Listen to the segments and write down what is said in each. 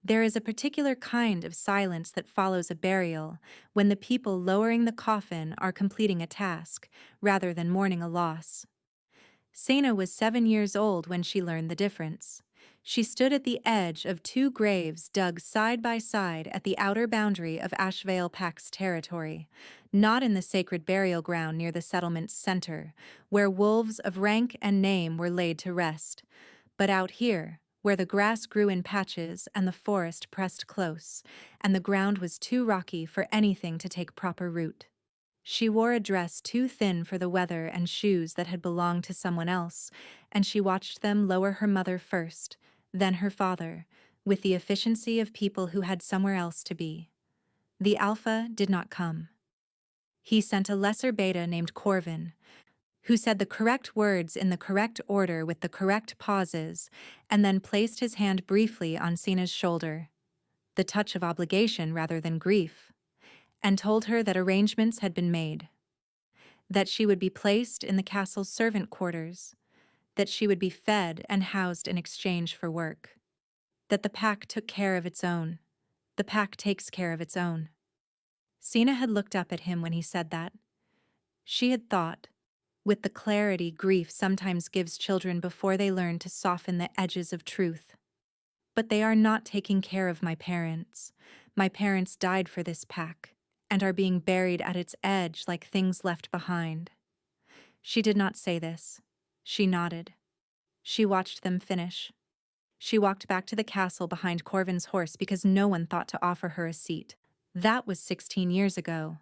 There is a particular kind of silence that follows a burial, when the people lowering the coffin are completing a task, rather than mourning a loss. Sena was 7 years old when she learned the difference. She stood at the edge of two graves dug side by side at the outer boundary of Ashvale Pack's territory, not in the sacred burial ground near the settlement's center, where wolves of rank and name were laid to rest, but out here, where the grass grew in patches and the forest pressed close, and the ground was too rocky for anything to take proper root. She wore a dress too thin for the weather and shoes that had belonged to someone else, and she watched them lower her mother first, then her father, with the efficiency of people who had somewhere else to be. The Alpha did not come. He sent a lesser beta named Corvin, who said the correct words in the correct order with the correct pauses, and then placed his hand briefly on Sena's shoulder, the touch of obligation rather than grief, and told her that arrangements had been made, that she would be placed in the castle's servant quarters, that she would be fed and housed in exchange for work, that the pack took care of its own. The pack takes care of its own. Sena had looked up at him when he said that. She had thought, with the clarity grief sometimes gives children before they learn to soften the edges of truth. But they are not taking care of my parents. My parents died for this pack, and are being buried at its edge like things left behind. She did not say this. She nodded. She watched them finish. She walked back to the castle behind Corvin's horse because no one thought to offer her a seat. That was 16 years ago.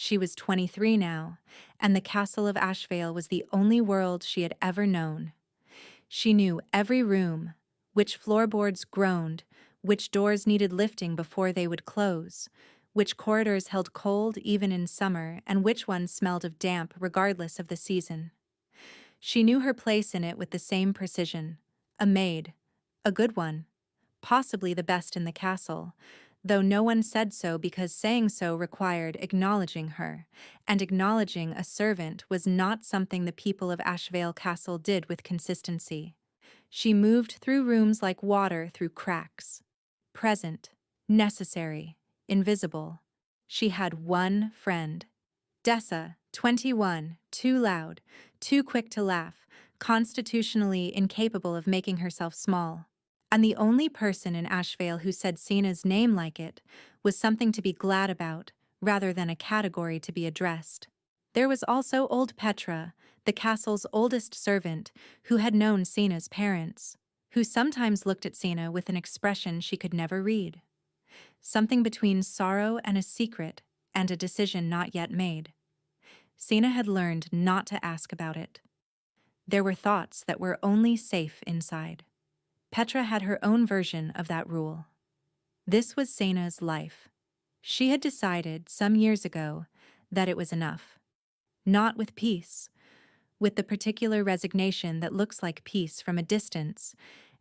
She was 23 now, and the castle of Ashvale was the only world she had ever known. She knew every room, which floorboards groaned, which doors needed lifting before they would close, which corridors held cold even in summer, and which ones smelled of damp regardless of the season. She knew her place in it with the same precision. A maid, a good one, possibly the best in the castle, though no one said so because saying so required acknowledging her, and acknowledging a servant was not something the people of Ashvale Castle did with consistency. She moved through rooms like water through cracks. Present, necessary, invisible. She had one friend. Dessa, 21, too loud, too quick to laugh, constitutionally incapable of making herself small. And the only person in Ashvale who said Sena's name like it was something to be glad about, rather than a category to be addressed. There was also old Petra, the castle's oldest servant, who had known Sena's parents, who sometimes looked at Sena with an expression she could never read. Something between sorrow and a secret, and a decision not yet made. Sena had learned not to ask about it. There were thoughts that were only safe inside. Petra had her own version of that rule. This was Sena's life. She had decided some years ago that it was enough. Not with peace, with the particular resignation that looks like peace from a distance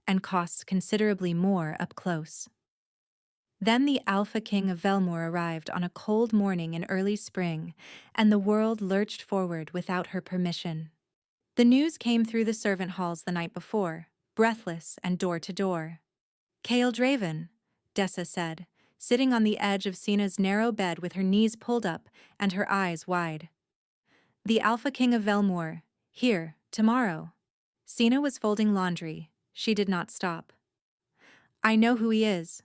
and costs considerably more up close. Then the Alpha King of Velmore arrived on a cold morning in early spring, and the world lurched forward without her permission. The news came through the servant halls the night before, breathless and door to door. "Kael Draven," Dessa said, sitting on the edge of Sena's narrow bed with her knees pulled up and her eyes wide. "The Alpha King of Velmore, here, tomorrow." Sena was folding laundry. She did not stop. "I know who he is.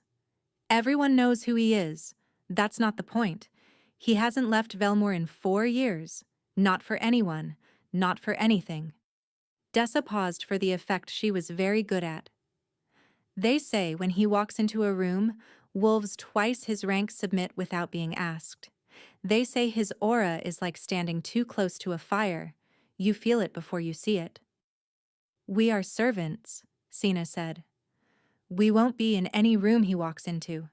Everyone knows who he is. That's not the point. He hasn't left Velmore in 4 years. Not for anyone. Not for anything." Dessa paused for the effect she was very good at. "They say when he walks into a room, wolves twice his rank submit without being asked. They say his aura is like standing too close to a fire. You feel it before you see it." "We are servants," Sena said. "We won't be in any room he walks into."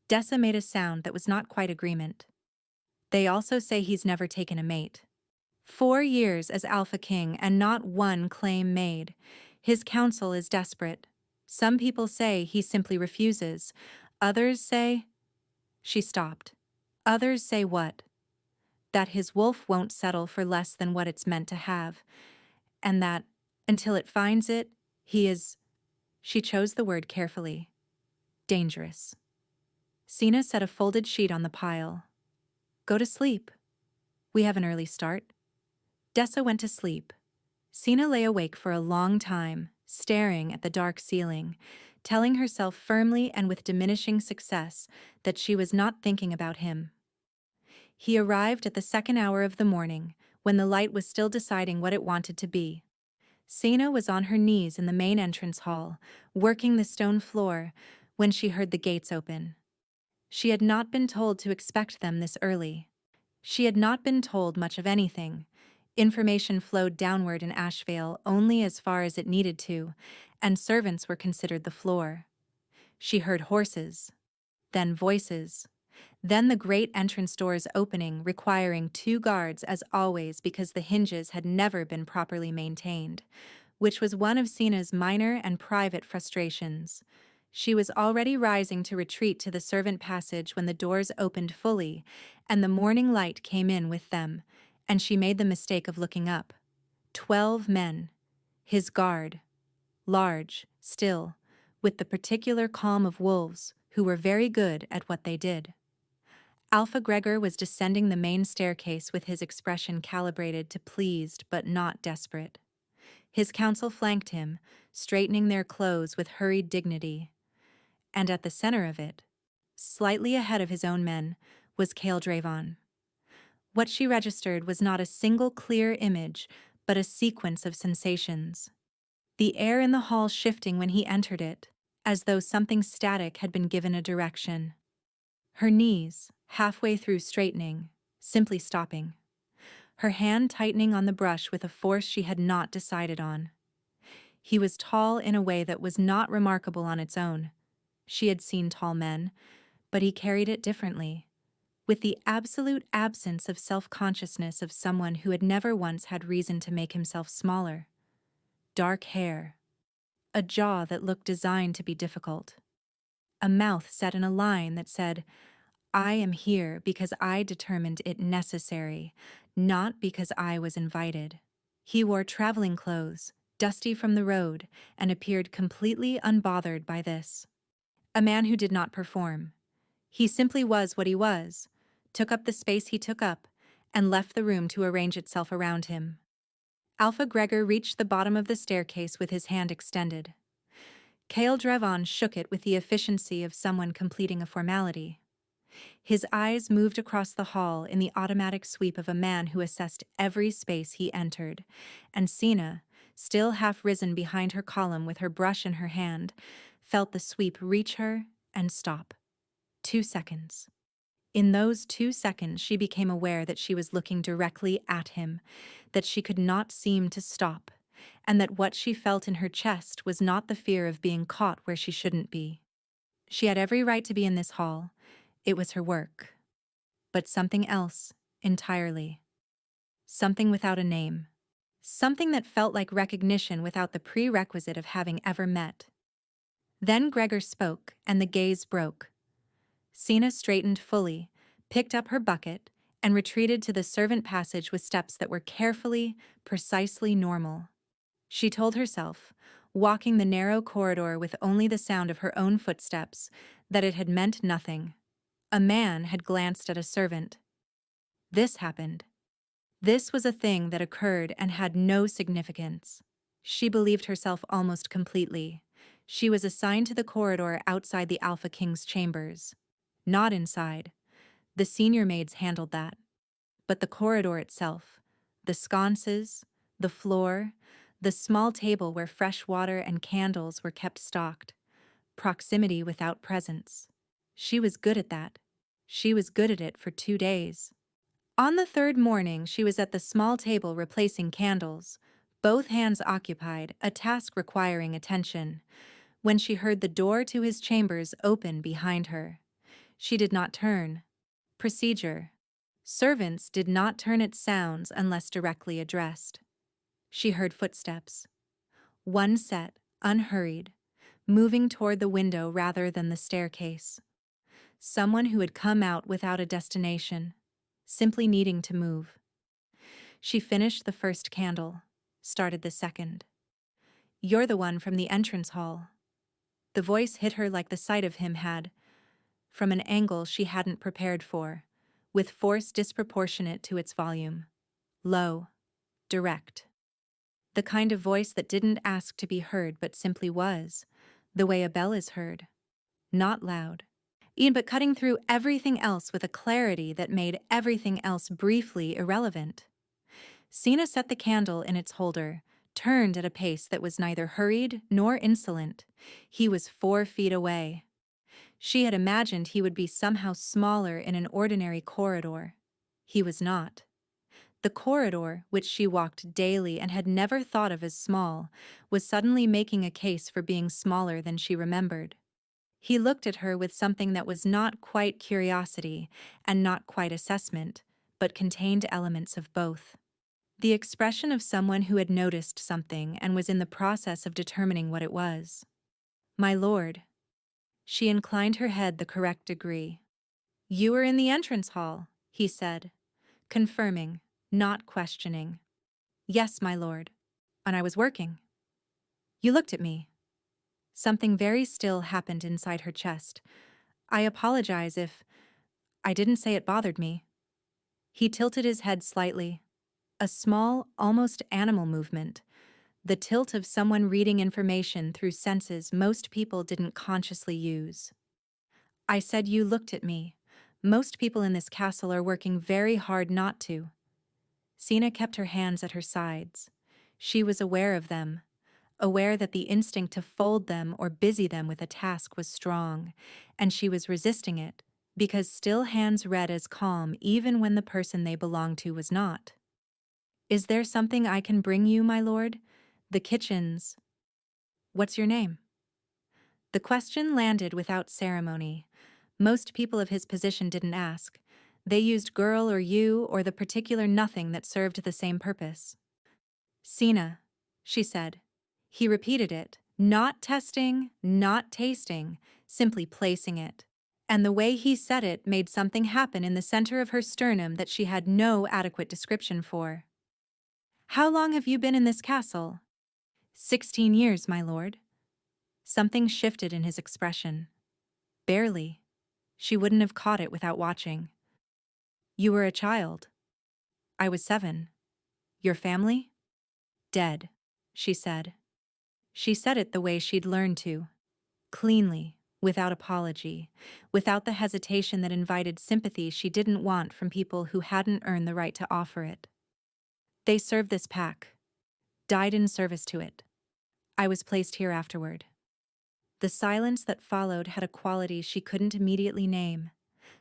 Dessa made a sound that was not quite agreement. "They also say he's never taken a mate. 4 years as Alpha King and not one claim made. His counsel is desperate. Some people say he simply refuses. Others say—" She stopped. "Others say what?" "That his wolf won't settle for less than what it's meant to have, and that, until it finds it, he is—" She chose the word carefully. Dangerous. Sina set a folded sheet on the pile. Go to sleep. We have an early start. Dessa went to sleep. Sina lay awake for a long time, staring at the dark ceiling, telling herself firmly and with diminishing success that she was not thinking about him. He arrived at the second hour of the morning, when the light was still deciding what it wanted to be. Sina was on her knees in the main entrance hall, working the stone floor, when she heard the gates open. She had not been told to expect them this early. She had not been told much of anything. Information flowed downward in Ashvale only as far as it needed to, and servants were considered the floor. She heard horses, then voices, then the great entrance doors opening, requiring 2 guards as always because the hinges had never been properly maintained, which was one of Sina's minor and private frustrations. She was already rising to retreat to the servant passage when the doors opened fully, and the morning light came in with them, and she made the mistake of looking up. 12 men. His guard. Large, still, with the particular calm of wolves, who were very good at what they did. Alpha Gregor was descending the main staircase with his expression calibrated to pleased but not desperate. His council flanked him, straightening their clothes with hurried dignity. And at the center of it, slightly ahead of his own men, was Cale Dravon. What she registered was not a single clear image, but a sequence of sensations. The air in the hall shifting when he entered it, as though something static had been given a direction. Her knees, halfway through straightening, simply stopping. Her hand tightening on the brush with a force she had not decided on. He was tall in a way that was not remarkable on its own. She had seen tall men, but he carried it differently, with the absolute absence of self-consciousness of someone who had never once had reason to make himself smaller. Dark hair. A jaw that looked designed to be difficult. A mouth set in a line that said, I am here because I determined it necessary, not because I was invited. He wore traveling clothes, dusty from the road, and appeared completely unbothered by this. A man who did not perform. He simply was what he was, took up the space he took up, and left the room to arrange itself around him. Alpha Gregor reached the bottom of the staircase with his hand extended. Cale Dravon shook it with the efficiency of someone completing a formality. His eyes moved across the hall in the automatic sweep of a man who assessed every space he entered, and Sina, still half risen behind her column with her brush in her hand, felt the sweep reach her and stop. 2 seconds. In those 2 seconds, she became aware that she was looking directly at him, that she could not seem to stop, and that what she felt in her chest was not the fear of being caught where she shouldn't be. She had every right to be in this hall. It was her work. But something else, entirely. Something without a name. Something that felt like recognition without the prerequisite of having ever met. Then Gregor spoke, and the gaze broke. Sina straightened fully, picked up her bucket, and retreated to the servant passage with steps that were carefully, precisely normal. She told herself, walking the narrow corridor with only the sound of her own footsteps, that it had meant nothing. A man had glanced at a servant. This happened. This was a thing that occurred and had no significance. She believed herself almost completely. She was assigned to the corridor outside the Alpha King's chambers. Not inside. The senior maids handled that. But the corridor itself, the sconces, the floor, the small table where fresh water and candles were kept stocked. Proximity without presence. She was good at that. She was good at it for 2 days. On the 3rd morning, she was at the small table replacing candles, both hands occupied, a task requiring attention, when she heard the door to his chambers open behind her. She did not turn. Procedure. Servants did not turn at sounds unless directly addressed. She heard footsteps. One set, unhurried, moving toward the window rather than the staircase. Someone who had come out without a destination, simply needing to move. She finished the first candle, started the second. You're the one from the entrance hall. The voice hit her like the sight of him had, from an angle she hadn't prepared for, with force disproportionate to its volume. Low, direct. The kind of voice that didn't ask to be heard but simply was, the way a bell is heard. Not loud, but cutting through everything else with a clarity that made everything else briefly irrelevant. Sina set the candle in its holder, turned at a pace that was neither hurried nor insolent. He was 4 feet away. She had imagined he would be somehow smaller in an ordinary corridor. He was not. The corridor, which she walked daily and had never thought of as small, was suddenly making a case for being smaller than she remembered. He looked at her with something that was not quite curiosity and not quite assessment, but contained elements of both. The expression of someone who had noticed something and was in the process of determining what it was. "My lord." She inclined her head the correct degree. "You were in the entrance hall," he said, confirming, not questioning. "Yes, my lord. And I was working." "You looked at me." Something very still happened inside her chest. "I apologize if I didn't say it bothered me." He tilted his head slightly. A small, almost animal movement. The tilt of someone reading information through senses most people didn't consciously use. "I said you looked at me. Most people in this castle are working very hard not to." Sina kept her hands at her sides. She was aware of them, aware that the instinct to fold them or busy them with a task was strong, and she was resisting it, because still hands read as calm even when the person they belonged to was not. "Is there something I can bring you, my lord? The kitchen's—" "What's your name?" The question landed without ceremony. Most people of his position didn't ask. They used girl or you or the particular nothing that served the same purpose. "Sina," she said. He repeated it, not testing, not tasting, simply placing it. And the way he said it made something happen in the center of her sternum that she had no adequate description for. "How long have you been in this castle?" 16 years, my lord." Something shifted in his expression. Barely. She wouldn't have caught it without watching. "You were a child." "I was 7. Your family?" "Dead," she said. She said it the way she'd learned to. Cleanly, without apology, without the hesitation that invited sympathy she didn't want from people who hadn't earned the right to offer it. "They served this pack. Died in service to it. I was placed here afterward." The silence that followed had a quality she couldn't immediately name,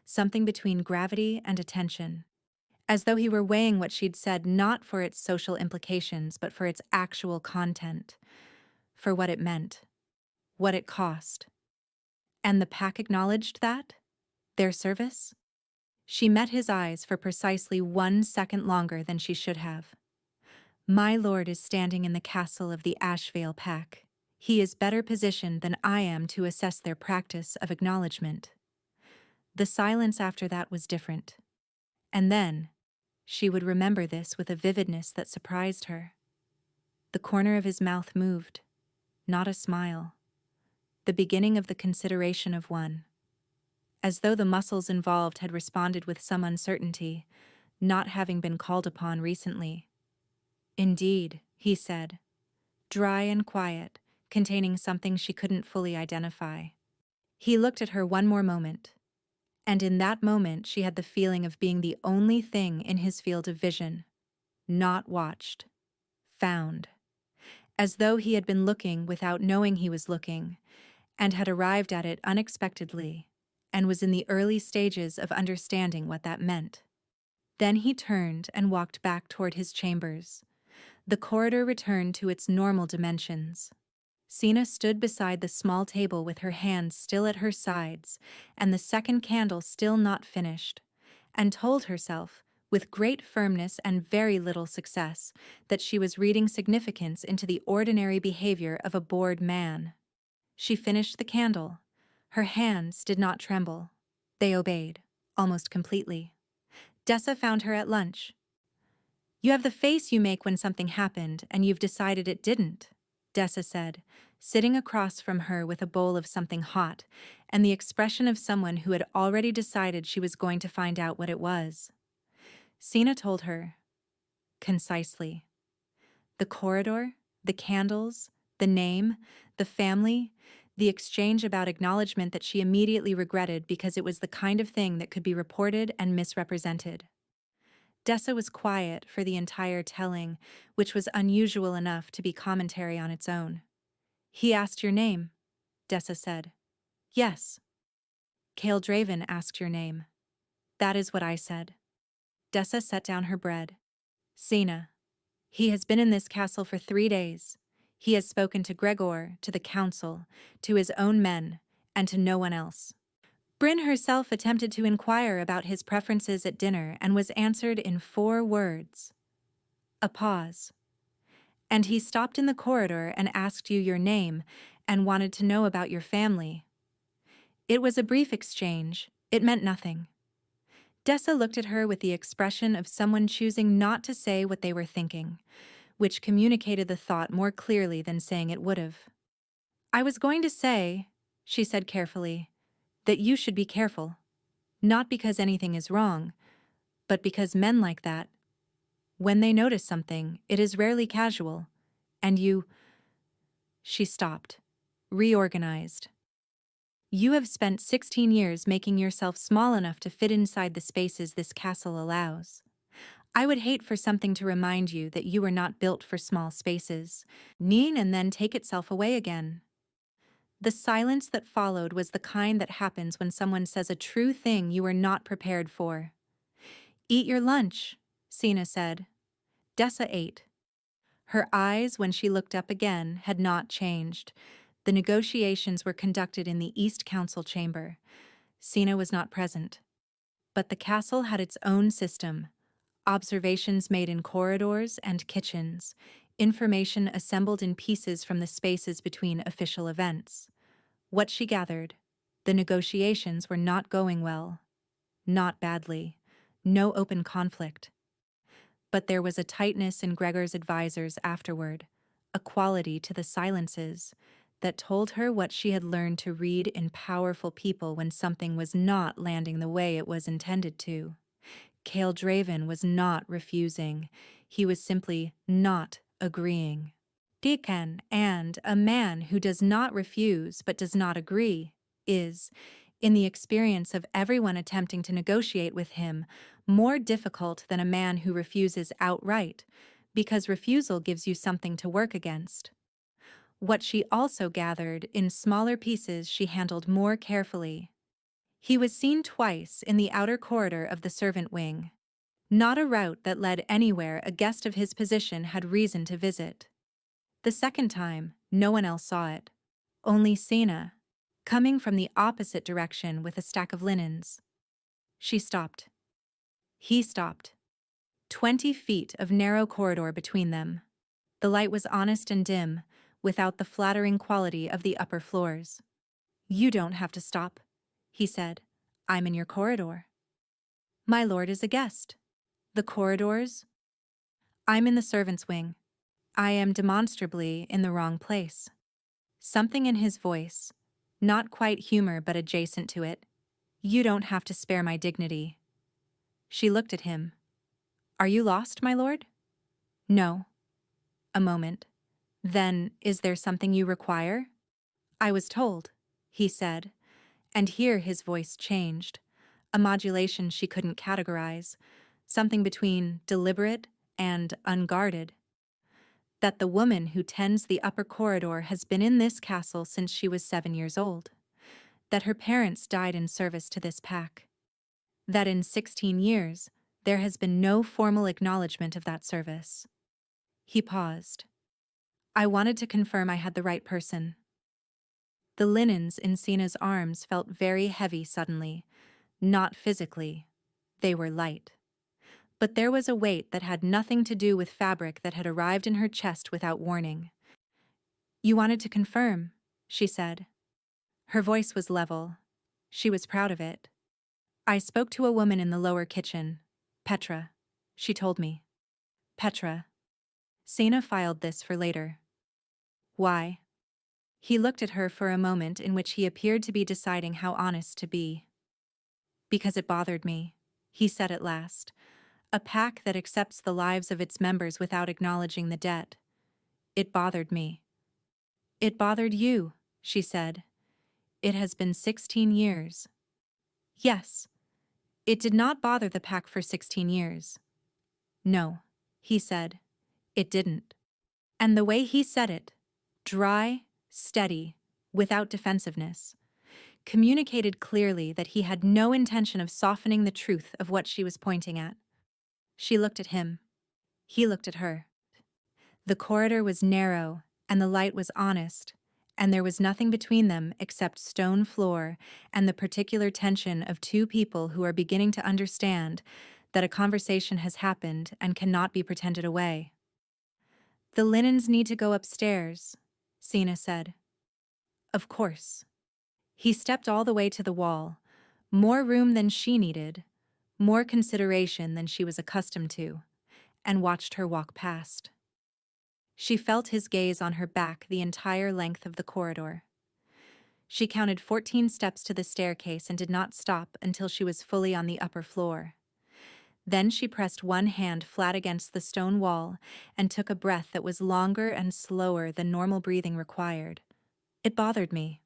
something between gravity and attention, as though he were weighing what she'd said not for its social implications but for its actual content, for what it meant, what it cost. And the pack acknowledged that? Their service? She met his eyes for precisely 1 second longer than she should have. "My lord is standing in the castle of the Ashvale pack. He is better positioned than I am to assess their practice of acknowledgement." The silence after that was different. And then, she would remember this with a vividness that surprised her. The corner of his mouth moved, not a smile, the beginning of the consideration of one, as though the muscles involved had responded with some uncertainty, not having been called upon recently. "Indeed," he said, dry and quiet, containing something she couldn't fully identify. He looked at her one more moment, and in that moment she had the feeling of being the only thing in his field of vision, not watched, found, as though he had been looking without knowing he was looking, and had arrived at it unexpectedly, and was in the early stages of understanding what that meant. Then he turned and walked back toward his chambers. The corridor returned to its normal dimensions. Sina stood beside the small table with her hands still at her sides and the second candle still not finished, and told herself, with great firmness and very little success, that she was reading significance into the ordinary behavior of a bored man. She finished the candle. Her hands did not tremble. They obeyed, almost completely. Dessa found her at lunch. "You have the face you make when something happened and you've decided it didn't," Dessa said, sitting across from her with a bowl of something hot, and the expression of someone who had already decided she was going to find out what it was. Sina told her, concisely. The corridor, the candles, the name, the family, the exchange about acknowledgement that she immediately regretted because it was the kind of thing that could be reported and misrepresented. Dessa was quiet for the entire telling, which was unusual enough to be commentary on its own. He asked your name, Dessa said. Yes. Cale Draven asked your name. That is what I said. Dessa set down her bread. Sina. He has been in this castle for 3 days. He has spoken to Gregor, to the council, to his own men, and to no one else. Bryn herself attempted to inquire about his preferences at dinner and was answered in 4 words. A pause. And he stopped in the corridor and asked you your name and wanted to know about your family. It was a brief exchange. It meant nothing. Dessa looked at her with the expression of someone choosing not to say what they were thinking, which communicated the thought more clearly than saying it would have. I was going to say, she said carefully, that you should be careful. Not because anything is wrong, but because men like that, when they notice something, it is rarely casual, and you... She stopped, reorganized. You have spent 16 years making yourself small enough to fit inside the spaces this castle allows. I would hate for something to remind you that you are not built for small spaces, nean and then take itself away again. The silence that followed was the kind that happens when someone says a true thing you are not prepared for. Eat your lunch, Sina said. Dessa ate. Her eyes, when she looked up again, had not changed. The negotiations were conducted in the East Council chamber. Sina was not present. But the castle had its own system. Observations made in corridors and kitchens, information assembled in pieces from the spaces between official events. What she gathered, the negotiations were not going well. Not badly. No open conflict. But there was a tightness in Gregor's advisors afterward, a quality to the silences, that told her what she had learned to read in powerful people when something was not landing the way it was intended to. Cale Draven was not refusing. He was simply not agreeing. Deacon, and a man who does not refuse but does not agree, is, in the experience of everyone attempting to negotiate with him, more difficult than a man who refuses outright, because refusal gives you something to work against. What she also gathered in smaller pieces she handled more carefully. He was seen twice in the outer corridor of the servant wing. Not a route that led anywhere a guest of his position had reason to visit. The second time, no one else saw it. Only Sina, coming from the opposite direction with a stack of linens. She stopped. He stopped. 20 feet of narrow corridor between them. The light was honest and dim, without the flattering quality of the upper floors. You don't have to stop, he said. I'm in your corridor. My lord is a guest. The corridors? I'm in the servants' wing. I am demonstrably in the wrong place. Something in his voice, not quite humor but adjacent to it. You don't have to spare my dignity. She looked at him. Are you lost, my lord? No. A moment. Then, is there something you require? I was told, he said, and here his voice changed, a modulation she couldn't categorize, something between deliberate and unguarded, that the woman who tends the upper corridor has been in this castle since she was 7 years old, that her parents died in service to this pack, that in 16 years there has been no formal acknowledgement of that service. He paused. I wanted to confirm I had the right person. The linens in Sina's arms felt very heavy suddenly, not physically. They were light. But there was a weight that had nothing to do with fabric that had arrived in her chest without warning. You wanted to confirm, she said. Her voice was level. She was proud of it. I spoke to a woman in the lower kitchen, Petra. She told me. Petra. Sina filed this for later. Why? He looked at her for a moment in which he appeared to be deciding how honest to be. Because it bothered me, he said at last. A pack that accepts the lives of its members without acknowledging the debt. It bothered me. It bothered you, she said. It has been 16 years. Yes. It did not bother the pack for 16 years. No, he said. It didn't. And the way he said it, dry, steady, without defensiveness, communicated clearly that he had no intention of softening the truth of what she was pointing at. She looked at him. He looked at her. The corridor was narrow, and the light was honest, and there was nothing between them except stone floor and the particular tension of two people who are beginning to understand that a conversation has happened and cannot be pretended away. The linens need to go upstairs, Sina said. Of course. He stepped all the way to the wall, more room than she needed, more consideration than she was accustomed to, and watched her walk past. She felt his gaze on her back the entire length of the corridor. She counted 14 steps to the staircase and did not stop until she was fully on the upper floor. Then she pressed one hand flat against the stone wall and took a breath that was longer and slower than normal breathing required. It bothered me.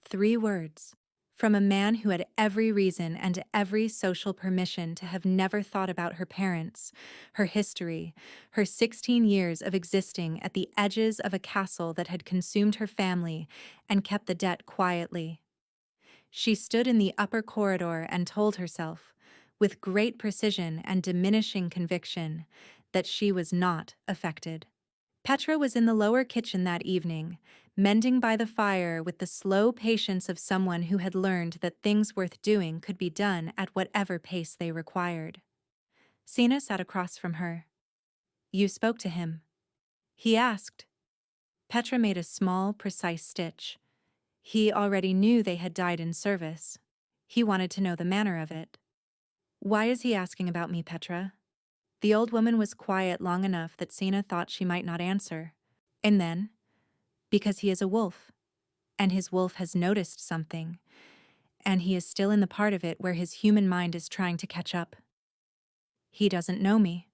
3 words. From a man who had every reason and every social permission to have never thought about her parents, her history, her 16 years of existing at the edges of a castle that had consumed her family and kept the debt quietly. She stood in the upper corridor and told herself, with great precision and diminishing conviction, that she was not affected. Petra was in the lower kitchen that evening, mending by the fire with the slow patience of someone who had learned that things worth doing could be done at whatever pace they required. Sina sat across from her. You spoke to him? He asked. Petra made a small, precise stitch. He already knew they had died in service. He wanted to know the manner of it. Why is he asking about me, Petra? The old woman was quiet long enough that Sina thought she might not answer. And then, because he is a wolf, and his wolf has noticed something, and he is still in the part of it where his human mind is trying to catch up. He doesn't know me.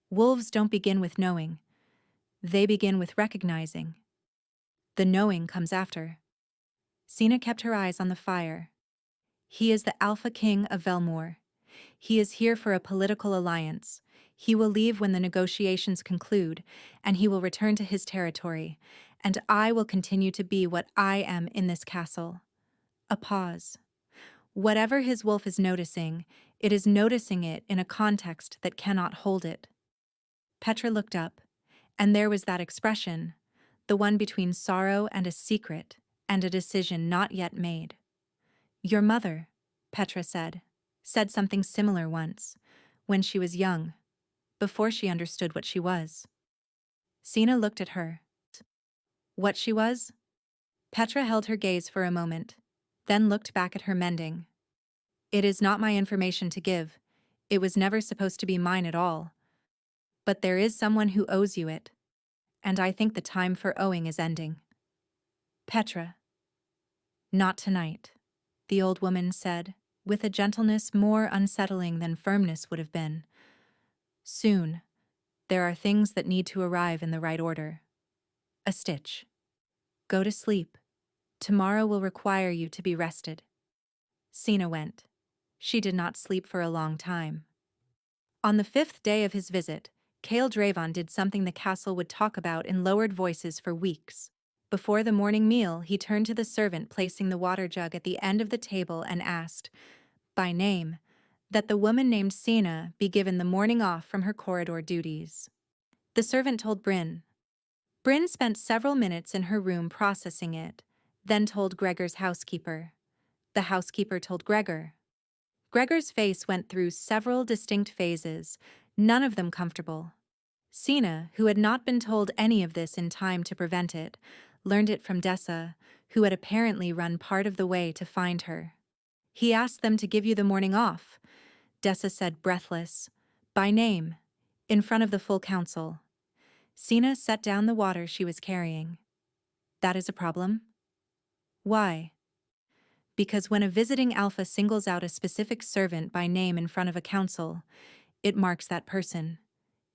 Wolves don't begin with knowing. They begin with recognizing. The knowing comes after. Sina kept her eyes on the fire. He is the Alpha King of Velmor. He is here for a political alliance. He will leave when the negotiations conclude, and he will return to his territory, and I will continue to be what I am in this castle. A pause. Whatever his wolf is noticing, it is noticing it in a context that cannot hold it. Petra looked up, and there was that expression, the one between sorrow and a secret, and a decision not yet made. Your mother, Petra said something similar once, when she was young, before she understood what she was. Sina looked at her. What she was? Petra held her gaze for a moment, then looked back at her mending. It is not my information to give. It was never supposed to be mine at all. But there is someone who owes you it, and I think the time for owing is ending. Petra. Not tonight, the old woman said, with a gentleness more unsettling than firmness would have been. Soon. There are things that need to arrive in the right order. A stitch. Go to sleep. Tomorrow will require you to be rested. Sina went. She did not sleep for a long time. On the 5th day of his visit, Kael Draven did something the castle would talk about in lowered voices for weeks. Before the morning meal, he turned to the servant placing the water jug at the end of the table and asked, by name, that the woman named Sina be given the morning off from her corridor duties. The servant told Bryn. Bryn spent several minutes in her room processing it, then told Gregor's housekeeper. The housekeeper told Gregor. Gregor's face went through several distinct phases, none of them comfortable. Sina, who had not been told any of this in time to prevent it, learned it from Dessa, who had apparently run part of the way to find her. He asked them to give you the morning off, Dessa said breathless, by name, in front of the full council. Sina set down the water she was carrying. That is a problem? Why? Because when a visiting alpha singles out a specific servant by name in front of a council, it marks that person.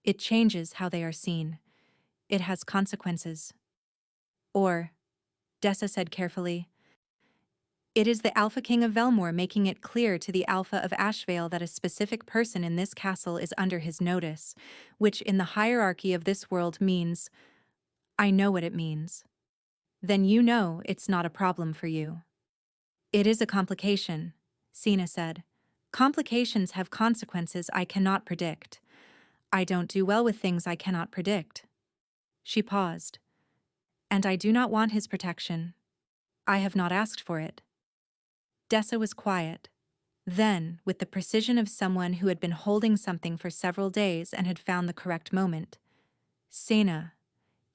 It changes how they are seen. It has consequences. Or, Dessa said carefully, it is the Alpha King of Velmore making it clear to the Alpha of Ashvale that a specific person in this castle is under his notice, which in the hierarchy of this world means, I know what it means. Then you know it's not a problem for you. It is a complication, Sina said. Complications have consequences I cannot predict. I don't do well with things I cannot predict. She paused. And I do not want his protection. I have not asked for it. Dessa was quiet. Then, with the precision of someone who had been holding something for several days and had found the correct moment, Sena,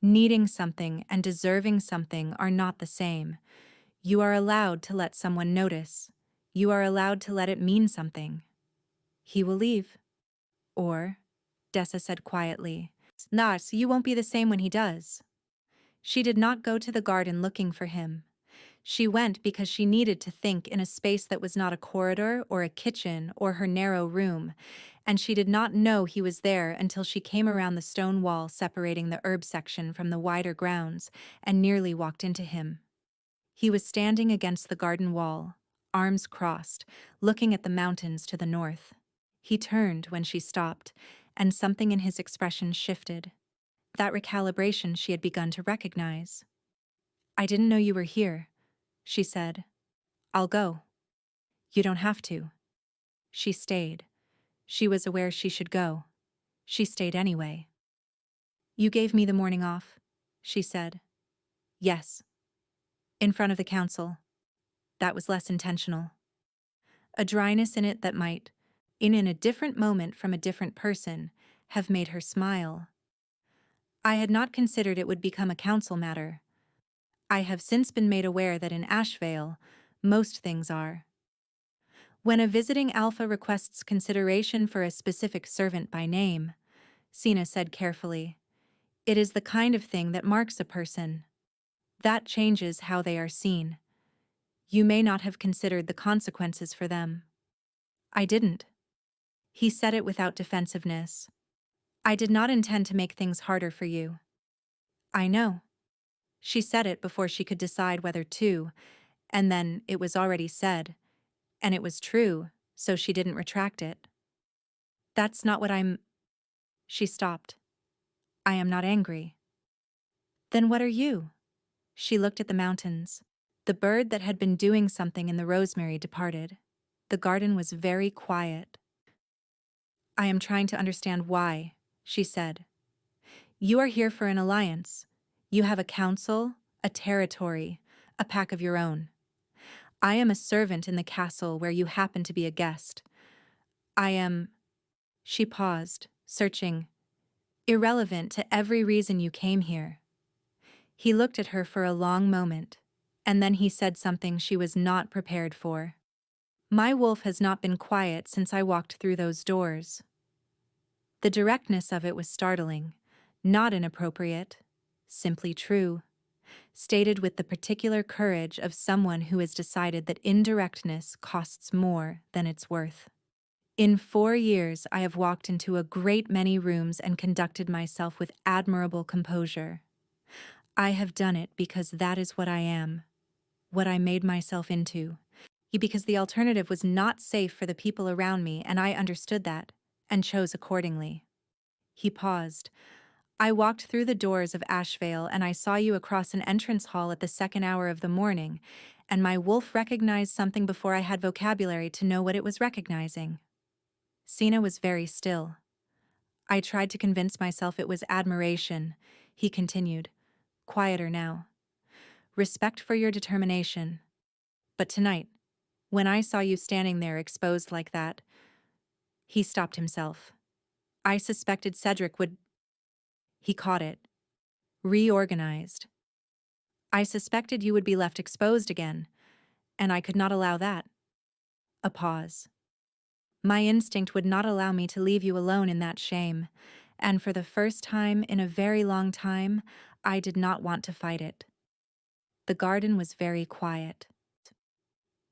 needing something and deserving something are not the same. You are allowed to let someone notice. You are allowed to let it mean something. He will leave. Or, Dessa said quietly, Nars, you won't be the same when he does. She did not go to the garden looking for him. She went because she needed to think in a space that was not a corridor or a kitchen or her narrow room, and she did not know he was there until she came around the stone wall separating the herb section from the wider grounds and nearly walked into him. He was standing against the garden wall, arms crossed, looking at the mountains to the north. He turned when she stopped, and something in his expression shifted. That recalibration she had begun to recognize. I didn't know you were here, she said. I'll go. You don't have to. She stayed. She was aware she should go. She stayed anyway. You gave me the morning off, she said. Yes. In front of the council. That was less intentional. A dryness in it that might, in a different moment from a different person, have made her smile. I had not considered it would become a council matter. I have since been made aware that in Ashvale, most things are. When a visiting alpha requests consideration for a specific servant by name, Sina said carefully, it is the kind of thing that marks a person. That changes how they are seen. You may not have considered the consequences for them. I didn't. He said it without defensiveness. I did not intend to make things harder for you. I know. She said it before she could decide whether to, and then it was already said, and it was true, so she didn't retract it. That's not what I'm... She stopped. I am not angry. Then what are you? She looked at the mountains. The bird that had been doing something in the rosemary departed. The garden was very quiet. I am trying to understand why, she said. You are here for an alliance. You have a council, a territory, a pack of your own. I am a servant in the castle where you happen to be a guest. I am... She paused, searching. Irrelevant to every reason you came here. He looked at her for a long moment, and then he said something she was not prepared for. My wolf has not been quiet since I walked through those doors. The directness of it was startling, not inappropriate, simply true, stated with the particular courage of someone who has decided that indirectness costs more than it's worth. In 4 years, I have walked into a great many rooms and conducted myself with admirable composure. I have done it because that is what I am, what I made myself into. Because the alternative was not safe for the people around me, and I understood that, and chose accordingly. He paused. I walked through the doors of Ashvale, and I saw you across an entrance hall at the second hour of the morning, and my wolf recognized something before I had vocabulary to know what it was recognizing. Sina was very still. I tried to convince myself it was admiration, he continued, quieter now. Respect for your determination. But tonight, when I saw you standing there exposed like that, he stopped himself. I suspected Cedric would... He caught it. Reorganized. I suspected you would be left exposed again, and I could not allow that. A pause. My instinct would not allow me to leave you alone in that shame, and for the first time in a very long time, I did not want to fight it. The garden was very quiet.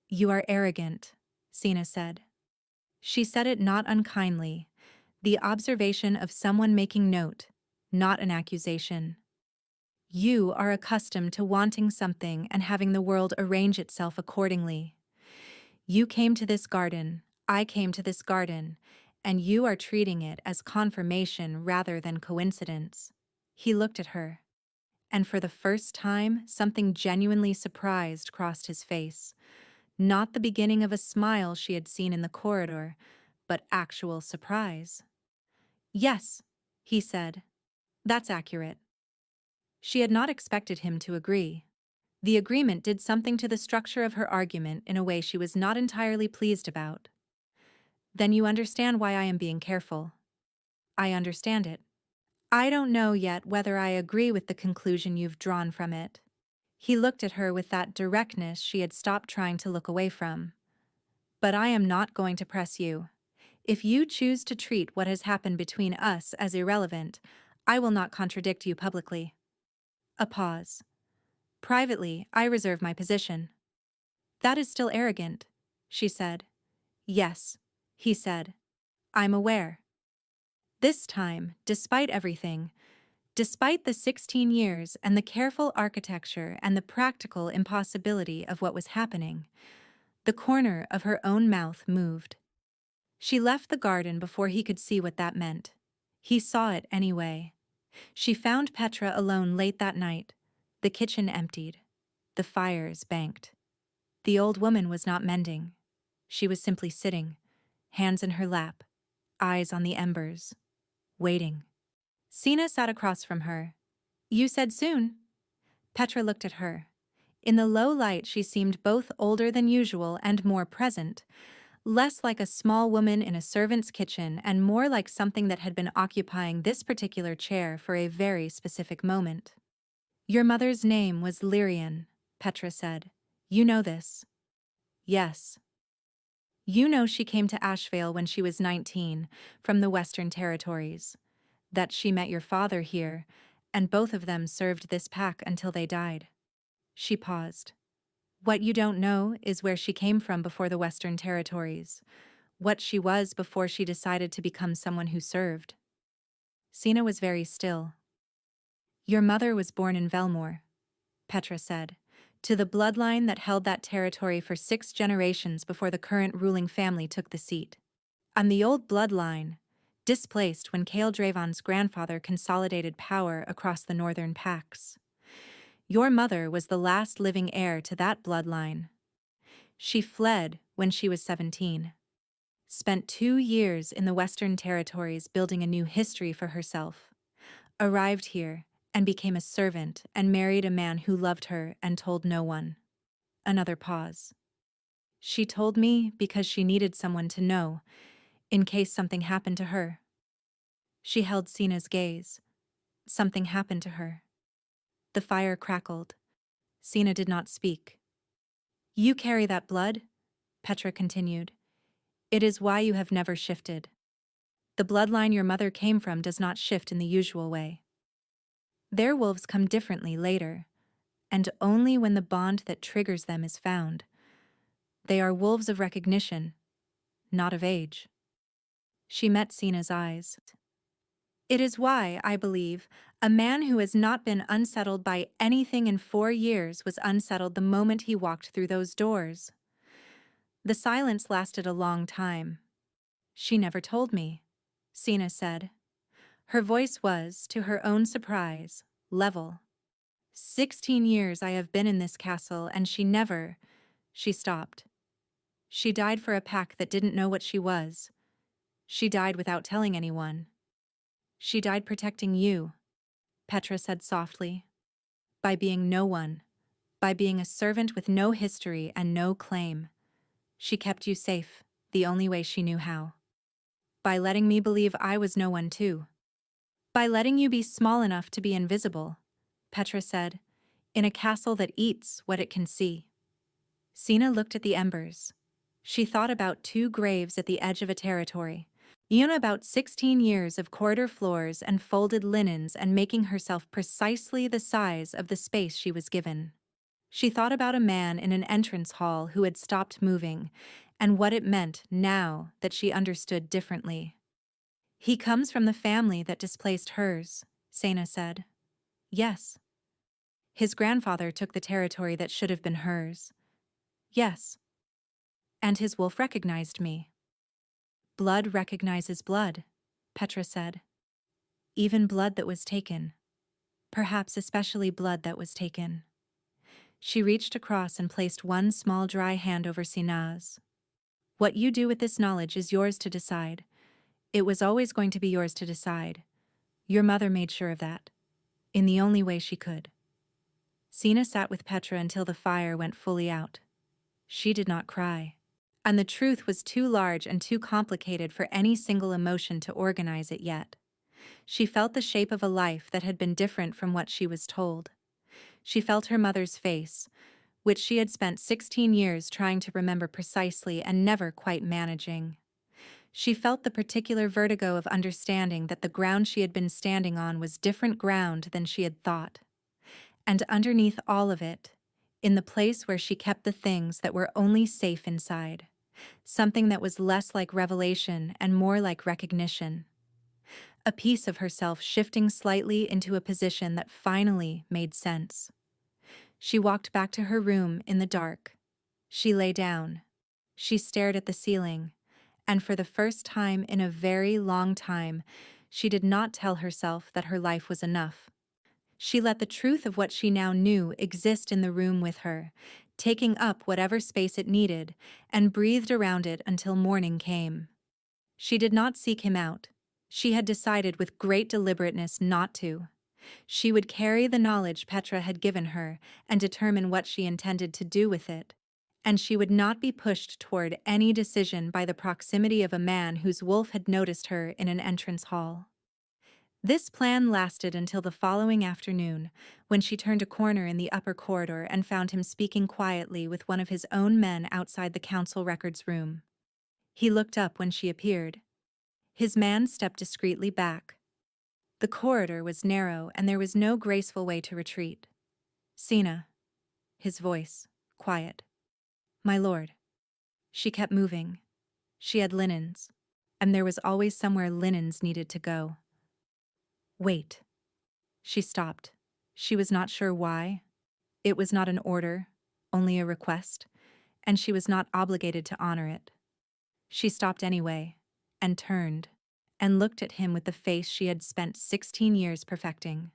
"You are arrogant," Sina said. She said it not unkindly, the observation of someone making note, not an accusation. "You are accustomed to wanting something and having the world arrange itself accordingly. You came to this garden, I came to this garden, and you are treating it as confirmation rather than coincidence." He looked at her, and for the first time, something genuinely surprised crossed his face. Not the beginning of a smile she had seen in the corridor, but actual surprise. "Yes," he said. "That's accurate." She had not expected him to agree. The agreement did something to the structure of her argument in a way she was not entirely pleased about. "Then you understand why I am being careful." "I understand it. I don't know yet whether I agree with the conclusion you've drawn from it." He looked at her with that directness she had stopped trying to look away from. "But I am not going to press you. If you choose to treat what has happened between us as irrelevant, I will not contradict you publicly." A pause. "Privately, I reserve my position." "That is still arrogant," she said. "Yes," he said. "I'm aware." This time, despite everything, despite the 16 years and the careful architecture and the practical impossibility of what was happening, the corner of her own mouth moved. She left the garden before he could see what that meant. He saw it anyway. She found Petra alone late that night, the kitchen emptied, the fires banked. The old woman was not mending. She was simply sitting, hands in her lap, eyes on the embers, waiting. Sina sat across from her. "You said soon." Petra looked at her. In the low light she seemed both older than usual and more present, less like a small woman in a servant's kitchen and more like something that had been occupying this particular chair for a very specific moment. "Your mother's name was Lyrian," Petra said. "You know this." "Yes." "You know she came to Ashvale when she was 19, from the Western Territories. That she met your father here, and both of them served this pack until they died." She paused. "What you don't know is where she came from before the Western Territories, what she was before she decided to become someone who served." Sina was very still. "Your mother was born in Velmore," Petra said, "to the bloodline that held that territory for 6 generations before the current ruling family took the seat. And the old bloodline, displaced when Cale Draven's grandfather consolidated power across the northern packs. Your mother was the last living heir to that bloodline. She fled when she was 17. Spent 2 years in the Western Territories building a new history for herself. Arrived here and became a servant and married a man who loved her and told no one." Another pause. "She told me because she needed someone to know, in case something happened to her." She held Sina's gaze. Something happened to her. The fire crackled. Sina did not speak. "You carry that blood," Petra continued. "It is why you have never shifted. The bloodline your mother came from does not shift in the usual way. Their wolves come differently later, and only when the bond that triggers them is found. They are wolves of recognition, not of age." She met Sina's eyes. "It is why, I believe, a man who has not been unsettled by anything in 4 years was unsettled the moment he walked through those doors." The silence lasted a long time. "She never told me," Sina said. Her voice was, to her own surprise, level. 16 years I have been in this castle, and she never—" She stopped. "She died for a pack that didn't know what she was. She died without telling anyone." "She died protecting you," Petra said softly. "By being no one. By being a servant with no history and no claim. She kept you safe, the only way she knew how. By letting me believe I was no one too. By letting you be small enough to be invisible," Petra said, "in a castle that eats what it can see." Sina looked at the embers. She thought about 2 graves at the edge of a territory. Una about 16 years of corridor floors and folded linens and making herself precisely the size of the space she was given. She thought about a man in an entrance hall who had stopped moving, and what it meant now that she understood differently. He comes from the family that displaced hers, Sena said. Yes. His grandfather took the territory that should have been hers. Yes. And his wolf recognized me. Blood recognizes blood, Petra said. Even blood that was taken. Perhaps especially blood that was taken. She reached across and placed one small dry hand over Sena's. What you do with this knowledge is yours to decide. It was always going to be yours to decide. Your mother made sure of that. In the only way she could. Sena sat with Petra until the fire went fully out. She did not cry. And the truth was too large and too complicated for any single emotion to organize it yet. She felt the shape of a life that had been different from what she was told. She felt her mother's face, which she had spent 16 years trying to remember precisely and never quite managing. She felt the particular vertigo of understanding that the ground she had been standing on was different ground than she had thought. And underneath all of it, in the place where she kept the things that were only safe inside, something that was less like revelation and more like recognition. A piece of herself shifting slightly into a position that finally made sense. She walked back to her room in the dark. She lay down. She stared at the ceiling, and for the first time in a very long time, she did not tell herself that her life was enough. She let the truth of what she now knew exist in the room with her, taking up whatever space it needed, and breathed around it until morning came. She did not seek him out. She had decided with great deliberateness not to. She would carry the knowledge Petra had given her and determine what she intended to do with it. And she would not be pushed toward any decision by the proximity of a man whose wolf had noticed her in an entrance hall. This plan lasted until the following afternoon, when she turned a corner in the upper corridor and found him speaking quietly with one of his own men outside the council records room. He looked up when she appeared. His man stepped discreetly back. The corridor was narrow and there was no graceful way to retreat. Sena. His voice, quiet. My lord. She kept moving. She had linens, and there was always somewhere linens needed to go. Wait. She stopped. She was not sure why. It was not an order, only a request, and she was not obligated to honor it. She stopped anyway, and turned, and looked at him with the face she had spent 16 years perfecting,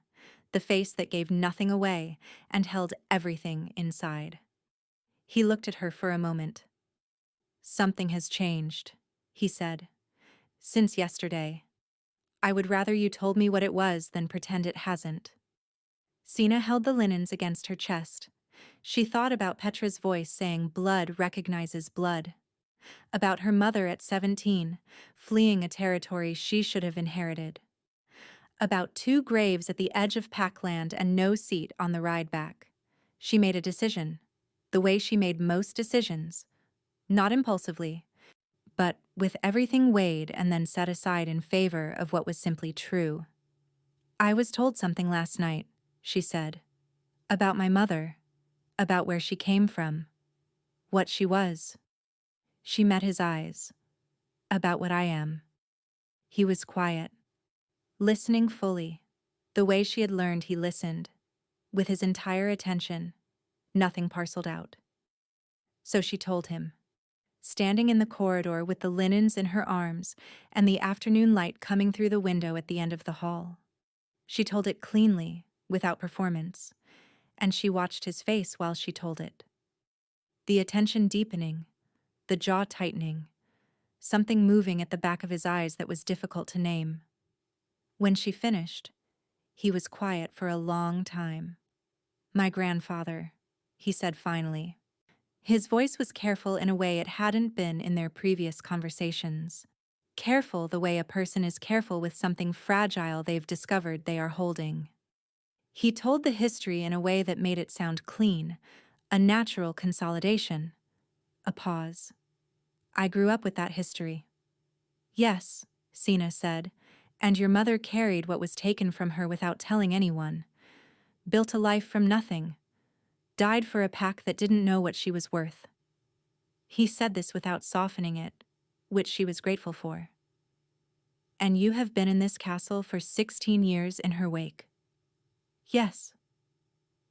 the face that gave nothing away and held everything inside. He looked at her for a moment. Something has changed, he said. Since yesterday. I would rather you told me what it was than pretend it hasn't. Sena held the linens against her chest. She thought about Petra's voice saying blood recognizes blood. About her mother at 17, fleeing a territory she should have inherited. About 2 graves at the edge of Packland and no seat on the ride back. She made a decision, the way she made most decisions. Not impulsively, but with everything weighed and then set aside in favor of what was simply true. I was told something last night, she said. About my mother. About where she came from. What she was. She met his eyes. About what I am. He was quiet. Listening fully. The way she had learned he listened. With his entire attention. Nothing parceled out. So she told him. Standing in the corridor with the linens in her arms and the afternoon light coming through the window at the end of the hall. She told it cleanly, without performance, and she watched his face while she told it. The attention deepening, the jaw tightening, something moving at the back of his eyes that was difficult to name. When she finished, he was quiet for a long time. My grandfather, he said finally. His voice was careful in a way it hadn't been in their previous conversations. Careful the way a person is careful with something fragile they've discovered they are holding. He told the history in a way that made it sound clean, a natural consolidation. A pause. I grew up with that history. Yes, Sena said, and your mother carried what was taken from her without telling anyone. Built a life from nothing. Died for a pack that didn't know what she was worth. He said this without softening it, which she was grateful for. And you have been in this castle for 16 years in her wake. Yes.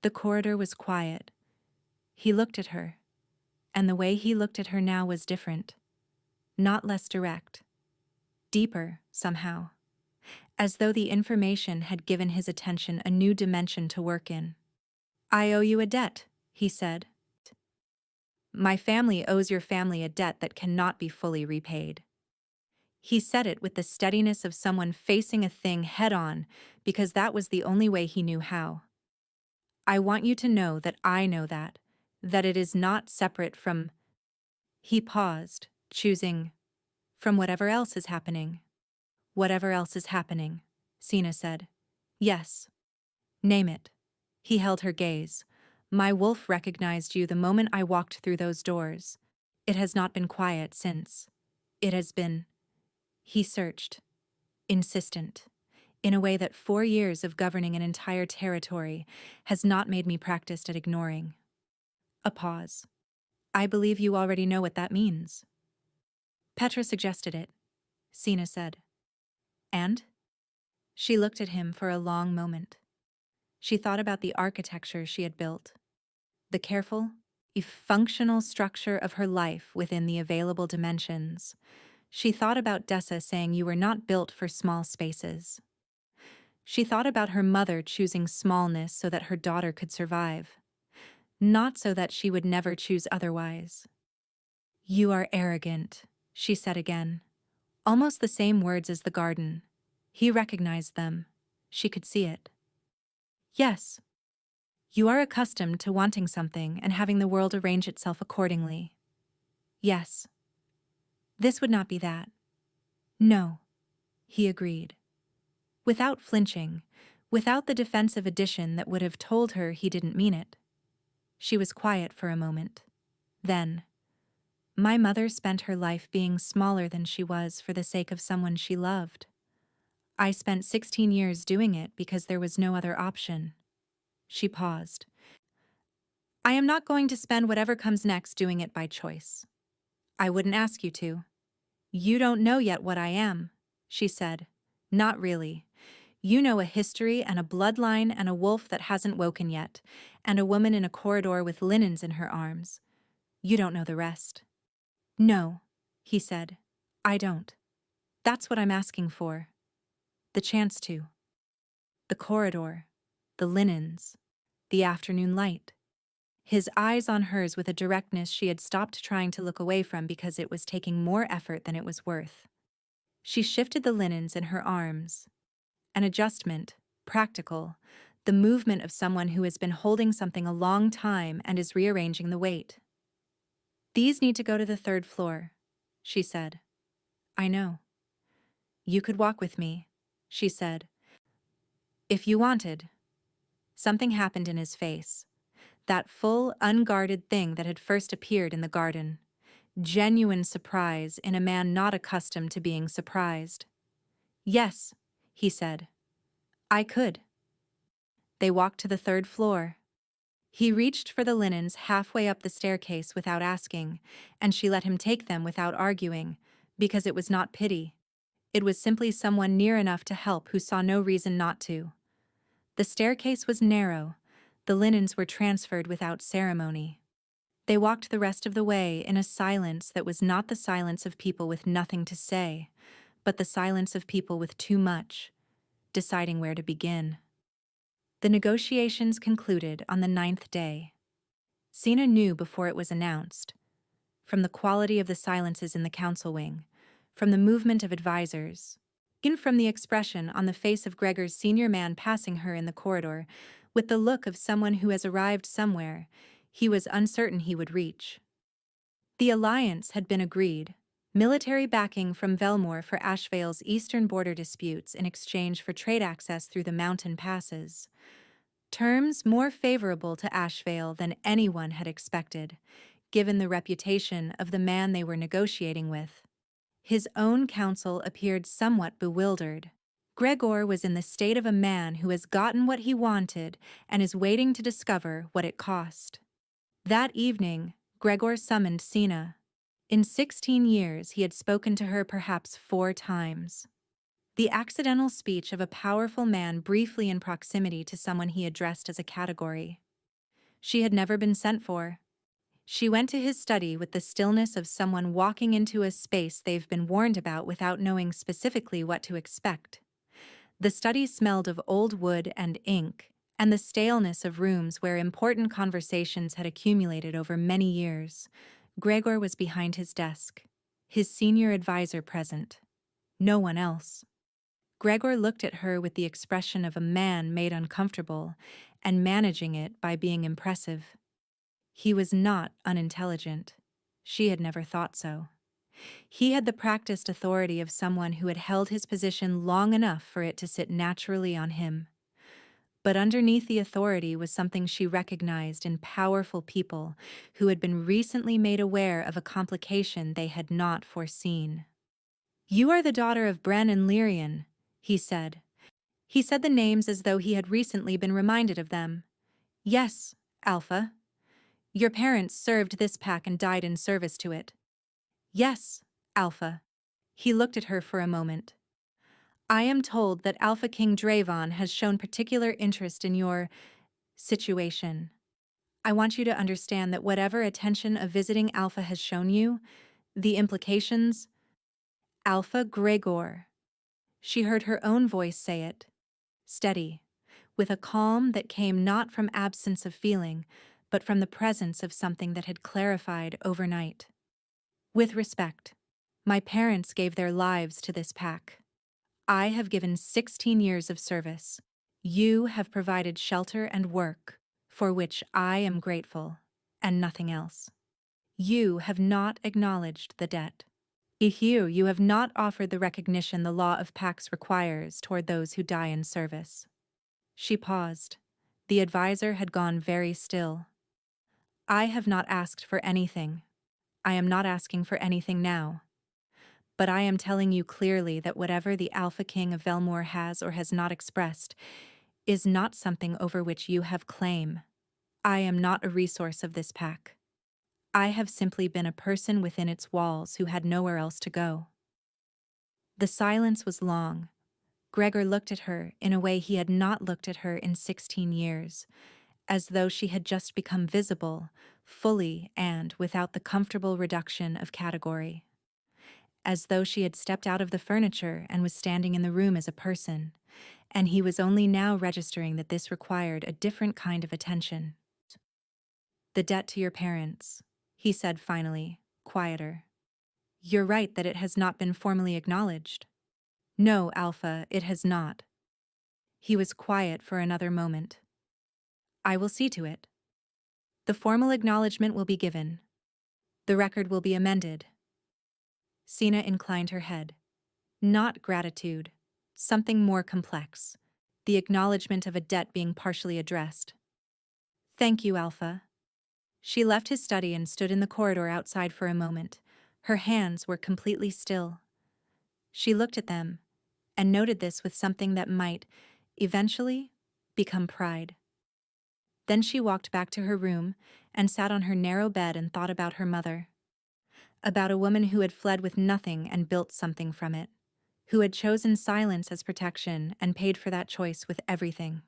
The corridor was quiet. He looked at her, and the way he looked at her now was different. Not less direct. Deeper, somehow. As though the information had given his attention a new dimension to work in. I owe you a debt, he said. My family owes your family a debt that cannot be fully repaid. He said it with the steadiness of someone facing a thing head-on, because that was the only way he knew how. I want you to know that I know that it is not separate from... He paused, choosing, from whatever else is happening. Whatever else is happening, Sina said. Yes. Name it. He held her gaze. My wolf recognized you the moment I walked through those doors. It has not been quiet since. It has been... He searched. Insistent. In a way that 4 years of governing an entire territory has not made me practiced at ignoring. A pause. I believe you already know what that means. Petra suggested it. Sina said. And? She looked at him for a long moment. She thought about the architecture she had built. The careful, if functional structure of her life within the available dimensions. She thought about Dessa saying you were not built for small spaces. She thought about her mother choosing smallness so that her daughter could survive. Not so that she would never choose otherwise. You are arrogant, she said again. Almost the same words as the garden. He recognized them. She could see it. Yes. You are accustomed to wanting something and having the world arrange itself accordingly. Yes. This would not be that. No. He agreed. Without flinching, without the defensive addition that would have told her he didn't mean it. She was quiet for a moment. Then, my mother spent her life being smaller than she was for the sake of someone she loved. I spent 16 years doing it because there was no other option. She paused. I am not going to spend whatever comes next doing it by choice. I wouldn't ask you to. You don't know yet what I am, she said. Not really. You know a history and a bloodline and a wolf that hasn't woken yet, and a woman in a corridor with linens in her arms. You don't know the rest. No, he said. I don't. That's what I'm asking for. The chance to. The corridor. The linens. The afternoon light. His eyes on hers with a directness she had stopped trying to look away from because it was taking more effort than it was worth. She shifted the linens in her arms. An adjustment, practical, the movement of someone who has been holding something a long time and is rearranging the weight. These need to go to the 3rd floor, she said. I know. You could walk with me, she said. If you wanted. Something happened in his face. That full, unguarded thing that had first appeared in the garden. Genuine surprise in a man not accustomed to being surprised. Yes, he said. I could. They walked to the 3rd floor. He reached for the linens halfway up the staircase without asking, and she let him take them without arguing, because it was not pity. It was simply someone near enough to help who saw no reason not to. The staircase was narrow. The linens were transferred without ceremony. They walked the rest of the way in a silence that was not the silence of people with nothing to say, but the silence of people with too much, deciding where to begin. The negotiations concluded on the 9th day. Sina knew before it was announced. From the quality of the silences in the council wing, from the movement of advisors, and from the expression on the face of Gregor's senior man passing her in the corridor, with the look of someone who has arrived somewhere, he was uncertain he would reach. The alliance had been agreed, military backing from Velmore for Ashvale's eastern border disputes in exchange for trade access through the mountain passes. Terms more favorable to Ashvale than anyone had expected, given the reputation of the man they were negotiating with. His own counsel appeared somewhat bewildered. Gregor was in the state of a man who has gotten what he wanted and is waiting to discover what it cost. That evening, Gregor summoned Sina. In 16 years, he had spoken to her perhaps 4 times. The accidental speech of a powerful man briefly in proximity to someone he addressed as a category. She had never been sent for. She went to his study with the stillness of someone walking into a space they've been warned about without knowing specifically what to expect. The study smelled of old wood and ink, and the staleness of rooms where important conversations had accumulated over many years. Gregor was behind his desk, his senior advisor present. No one else. Gregor looked at her with the expression of a man made uncomfortable and managing it by being impressive. He was not unintelligent. She had never thought so. He had the practiced authority of someone who had held his position long enough for it to sit naturally on him. But underneath the authority was something she recognized in powerful people who had been recently made aware of a complication they had not foreseen. "You are the daughter of Bren and Lyrian," he said. He said the names as though he had recently been reminded of them. "Yes, Alpha. Your parents served this pack and died in service to it." "Yes, Alpha." He looked at her for a moment. "I am told that Alpha King Dravon has shown particular interest in your situation. I want you to understand that whatever attention a visiting Alpha has shown you, the implications—" "Alpha Gregor." She heard her own voice say it, steady, with a calm that came not from absence of feeling, but from the presence of something that had clarified overnight. "With respect, my parents gave their lives to this pack. I have given 16 years of service. You have provided shelter and work, for which I am grateful, and nothing else. You have not acknowledged the debt. Ihiu, you have not offered the recognition the law of packs requires toward those who die in service." She paused. The advisor had gone very still. "I have not asked for anything. I am not asking for anything now. But I am telling you clearly that whatever the Alpha King of Velmore has or has not expressed is not something over which you have claim. I am not a resource of this pack. I have simply been a person within its walls who had nowhere else to go." The silence was long. Gregor looked at her in a way he had not looked at her in 16 years, as though she had just become visible, fully and without the comfortable reduction of category. As though she had stepped out of the furniture and was standing in the room as a person, and he was only now registering that this required a different kind of attention. "The debt to your parents," he said finally, quieter. "You're right that it has not been formally acknowledged." "No, Alpha, it has not." He was quiet for another moment. "I will see to it. The formal acknowledgement will be given. The record will be amended." Sina inclined her head. Not gratitude, something more complex. The acknowledgement of a debt being partially addressed. "Thank you, Alpha." She left his study and stood in the corridor outside for a moment. Her hands were completely still. She looked at them, and noted this with something that might, eventually, become pride. Then she walked back to her room and sat on her narrow bed and thought about her mother. About a woman who had fled with nothing and built something from it, who had chosen silence as protection and paid for that choice with everything,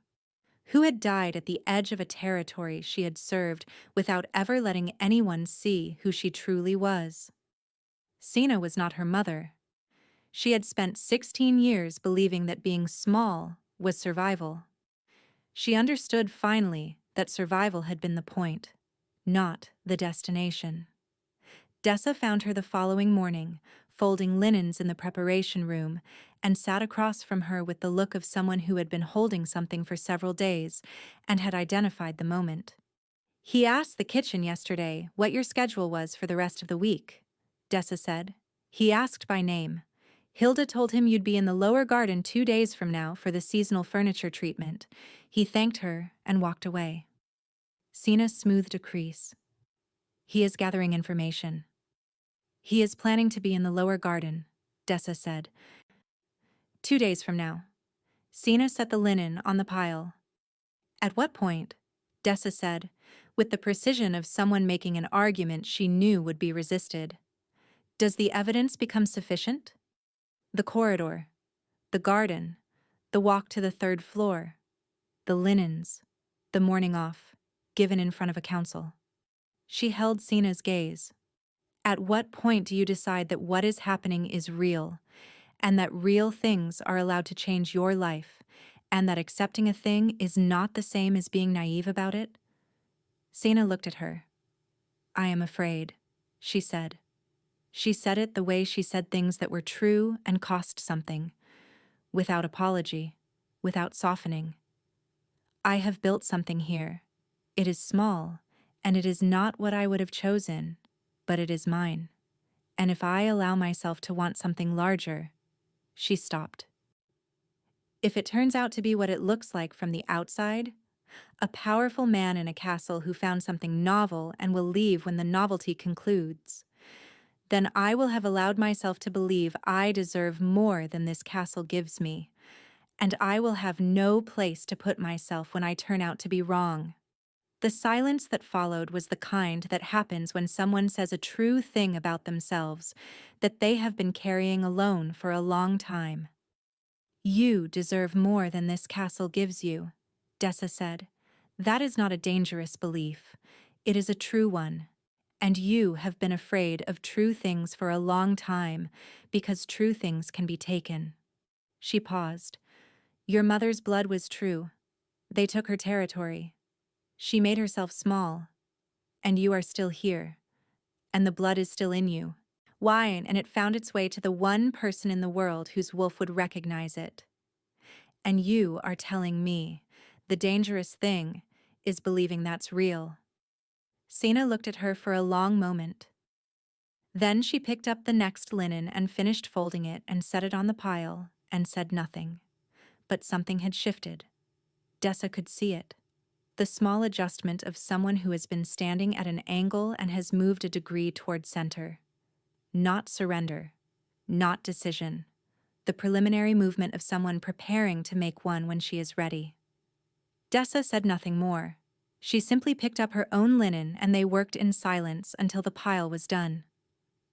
who had died at the edge of a territory she had served without ever letting anyone see who she truly was. Sina was not her mother. She had spent 16 years believing that being small was survival. She understood finally that survival had been the point, not the destination. Dessa found her the following morning, folding linens in the preparation room, and sat across from her with the look of someone who had been holding something for several days and had identified the moment. "He asked the kitchen yesterday what your schedule was for the rest of the week," Dessa said. "He asked by name. Hilda told him you'd be in the lower garden 2 days from now for the seasonal furniture treatment. He thanked her and walked away." Sina smoothed a crease. "He is gathering information." "He is planning to be in the lower garden," Dessa said. 2 days from now. Sina set the linen on the pile. At what point? Dessa said, with the precision of someone making an argument she knew would be resisted. Does the evidence become sufficient? The corridor, the garden, the walk to the third floor, the linens, the morning off, given in front of a council. She held Sina's gaze. At what point do you decide that what is happening is real, and that real things are allowed to change your life, and that accepting a thing is not the same as being naive about it? Sina looked at her. I am afraid, she said. She said it the way she said things that were true and cost something, without apology, without softening. I have built something here. It is small, and it is not what I would have chosen, but it is mine. And if I allow myself to want something larger, she stopped. If it turns out to be what it looks like from the outside, a powerful man in a castle who found something novel and will leave when the novelty concludes, then I will have allowed myself to believe I deserve more than this castle gives me, and I will have no place to put myself when I turn out to be wrong. The silence that followed was the kind that happens when someone says a true thing about themselves that they have been carrying alone for a long time. You deserve more than this castle gives you, Dessa said. That is not a dangerous belief. It is a true one. And you have been afraid of true things for a long time because true things can be taken. She paused. Your mother's blood was true. They took her territory. She made herself small. And you are still here. And the blood is still in you. Wine, and it found its way to the one person in the world whose wolf would recognize it. And you are telling me the dangerous thing is believing that's real. Sina looked at her for a long moment. Then she picked up the next linen and finished folding it and set it on the pile and said nothing. But something had shifted. Dessa could see it. The small adjustment of someone who has been standing at an angle and has moved a degree toward center. Not surrender. Not decision. The preliminary movement of someone preparing to make one when she is ready. Dessa said nothing more. She simply picked up her own linen and they worked in silence until the pile was done.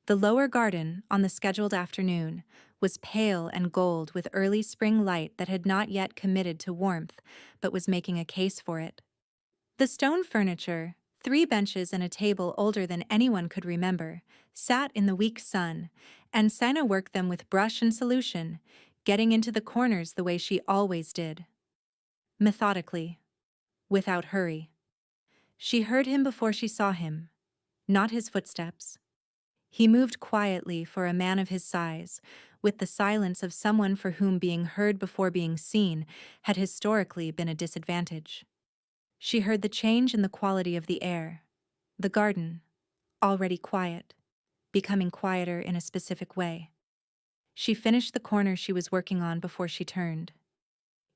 The lower garden, on the scheduled afternoon, was pale and gold with early spring light that had not yet committed to warmth, but was making a case for it. The stone furniture, 3 benches and a table older than anyone could remember, sat in the weak sun, and Sina worked them with brush and solution, getting into the corners the way she always did. Methodically, without hurry. She heard him before she saw him, not his footsteps. He moved quietly for a man of his size, with the silence of someone for whom being heard before being seen had historically been a disadvantage. She heard the change in the quality of the air. The garden, already quiet, becoming quieter in a specific way. She finished the corner she was working on before she turned.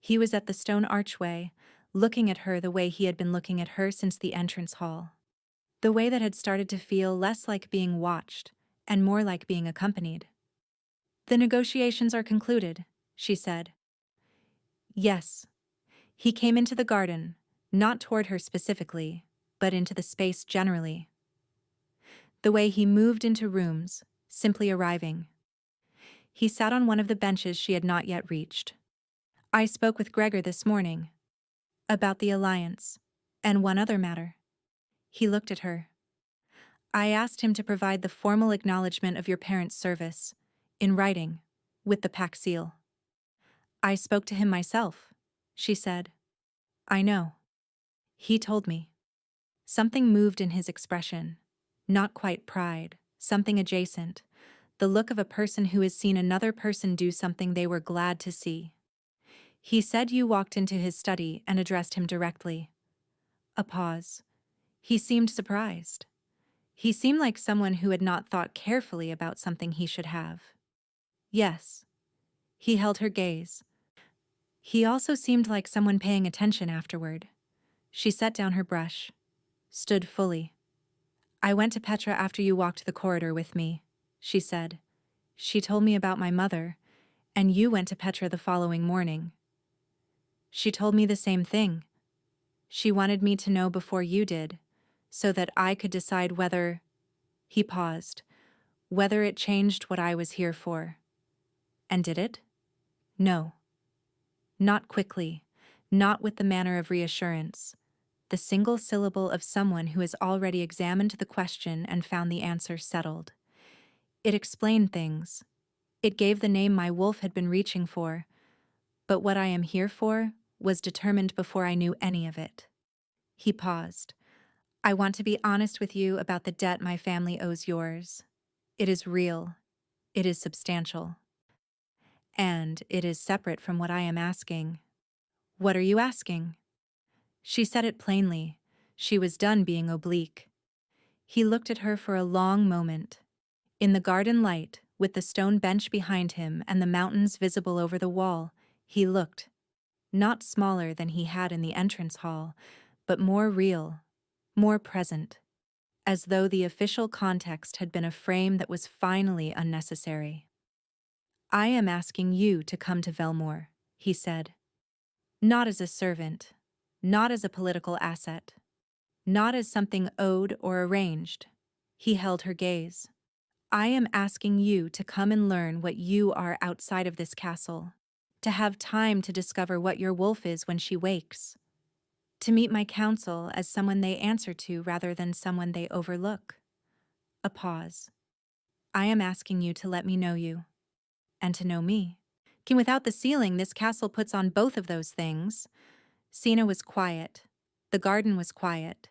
He was at the stone archway, looking at her the way he had been looking at her since the entrance hall. The way that had started to feel less like being watched and more like being accompanied. The negotiations are concluded, she said. Yes. He came into the garden, not toward her specifically, but into the space generally. The way he moved into rooms, simply arriving. He sat on one of the benches she had not yet reached. I spoke with Gregor this morning. About the alliance, and one other matter. He looked at her. I asked him to provide the formal acknowledgement of your parents' service, in writing, with the pack seal. I spoke to him myself, she said. I know. He told me. Something moved in his expression. Not quite pride, something adjacent. The look of a person who has seen another person do something they were glad to see. He said you walked into his study and addressed him directly. A pause. He seemed surprised. He seemed like someone who had not thought carefully about something he should have. Yes. He held her gaze. He also seemed like someone paying attention afterward. She set down her brush. Stood fully. I went to Petra after you walked the corridor with me, she said. She told me about my mother, and you went to Petra the following morning. She told me the same thing. She wanted me to know before you did, so that I could decide whether— He paused. Whether it changed what I was here for. And did it? No. Not quickly. Not with the manner of reassurance. The single syllable of someone who has already examined the question and found the answer settled. It explained things. It gave the name my wolf had been reaching for. But what I am here for was determined before I knew any of it. He paused. I want to be honest with you about the debt my family owes yours. It is real. It is substantial. And it is separate from what I am asking. What are you asking? She said it plainly. She was done being oblique. He looked at her for a long moment. In the garden light, with the stone bench behind him and the mountains visible over the wall, he looked. Not smaller than he had in the entrance hall, but more real, more present, as though the official context had been a frame that was finally unnecessary. I am asking you to come to Velmore, he said. Not as a servant, not as a political asset, not as something owed or arranged. He held her gaze. I am asking you to come and learn what you are outside of this castle, to have time to discover what your wolf is when she wakes, to meet my counsel as someone they answer to rather than someone they overlook. A pause. I am asking you to let me know you, and to know me. Without the ceiling, this castle puts on both of those things. Sina was quiet. The garden was quiet.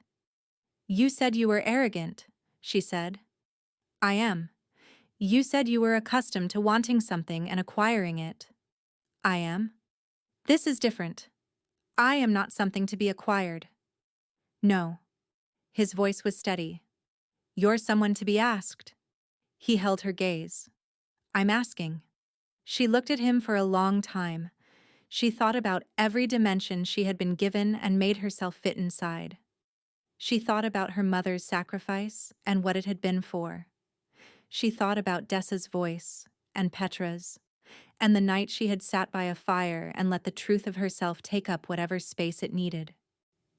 You said you were arrogant, she said. I am. You said you were accustomed to wanting something and acquiring it. I am. This is different. I am not something to be acquired. No. His voice was steady. You're someone to be asked. He held her gaze. I'm asking. She looked at him for a long time. She thought about every dimension she had been given and made herself fit inside. She thought about her mother's sacrifice and what it had been for. She thought about Dessa's voice and Petra's, and the night she had sat by a fire and let the truth of herself take up whatever space it needed.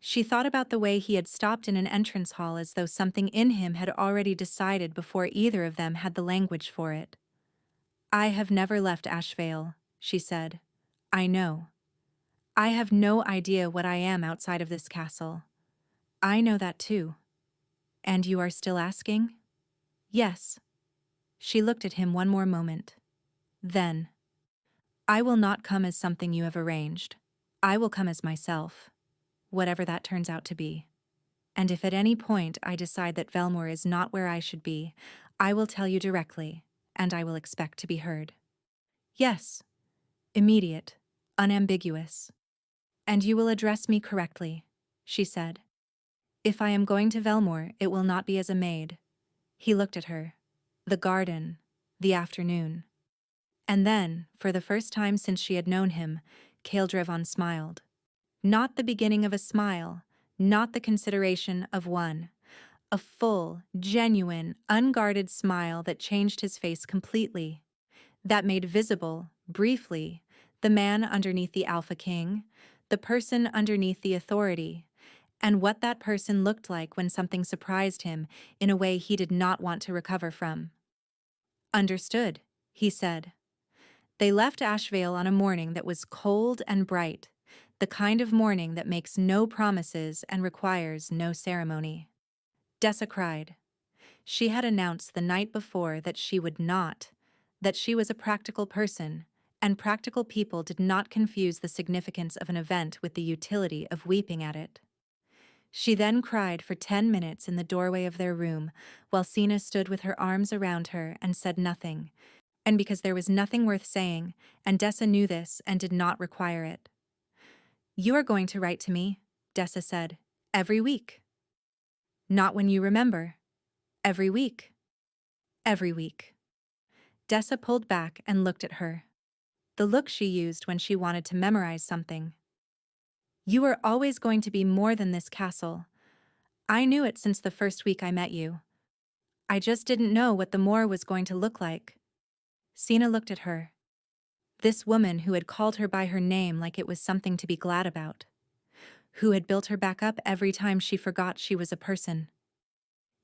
She thought about the way he had stopped in an entrance hall as though something in him had already decided before either of them had the language for it. I have never left Ashvale, she said. I know. I have no idea what I am outside of this castle. I know that too. And you are still asking? Yes. She looked at him one more moment. Then, I will not come as something you have arranged. I will come as myself, whatever that turns out to be. And if at any point I decide that Velmore is not where I should be, I will tell you directly, and I will expect to be heard. Yes. Immediate, unambiguous. And you will address me correctly, she said. If I am going to Velmore, it will not be as a maid. He looked at her. The garden, the afternoon. And then, for the first time since she had known him, Kaeldrevon smiled. Not the beginning of a smile, not the consideration of one. A full, genuine, unguarded smile that changed his face completely. That made visible, briefly, the man underneath the Alpha King, the person underneath the authority, and what that person looked like when something surprised him in a way he did not want to recover from. Understood, he said. They left Ashvale on a morning that was cold and bright, the kind of morning that makes no promises and requires no ceremony. Dessa cried. She had announced the night before that she would not, that she was a practical person, and practical people did not confuse the significance of an event with the utility of weeping at it. She then cried for 10 minutes in the doorway of their room, while Sina stood with her arms around her and said nothing, and because there was nothing worth saying, and Dessa knew this and did not require it. You are going to write to me, Dessa said, every week. Not when you remember. Every week. Every week. Dessa pulled back and looked at her. The look she used when she wanted to memorize something. You are always going to be more than this castle. I knew it since the first week I met you. I just didn't know what the more was going to look like. Sina looked at her. This woman who had called her by her name like it was something to be glad about, who had built her back up every time she forgot she was a person.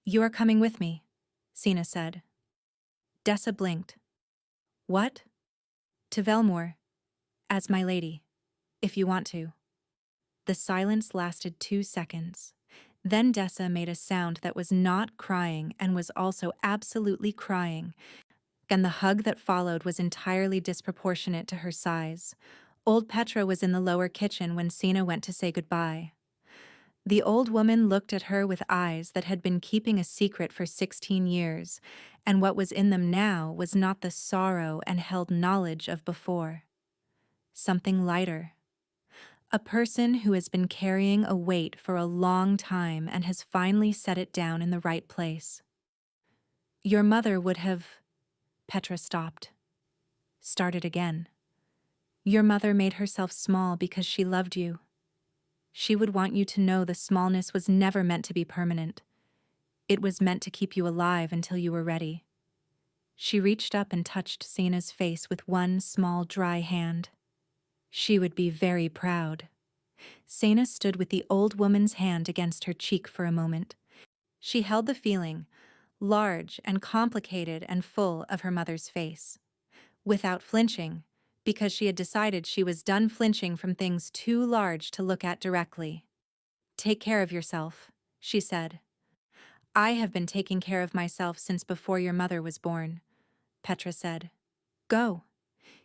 "You are coming with me," Sina said. Dessa blinked. "What?" "To Velmore, as my lady, if you want to." The silence lasted 2 seconds. Then Dessa made a sound that was not crying and was also absolutely crying, and the hug that followed was entirely disproportionate to her size. Old Petra was in the lower kitchen when Sina went to say goodbye. The old woman looked at her with eyes that had been keeping a secret for 16 years, and what was in them now was not the sorrow and held knowledge of before. Something lighter. A person who has been carrying a weight for a long time and has finally set it down in the right place. Your mother would have... Petra stopped. Started again. Your mother made herself small because she loved you. She would want you to know the smallness was never meant to be permanent. It was meant to keep you alive until you were ready. She reached up and touched Sina's face with one small dry hand. She would be very proud. Sina stood with the old woman's hand against her cheek for a moment. She held the feeling, large and complicated and full of her mother's face, without flinching, because she had decided she was done flinching from things too large to look at directly. "Take care of yourself," she said. "I have been taking care of myself since before your mother was born," Petra said. "Go.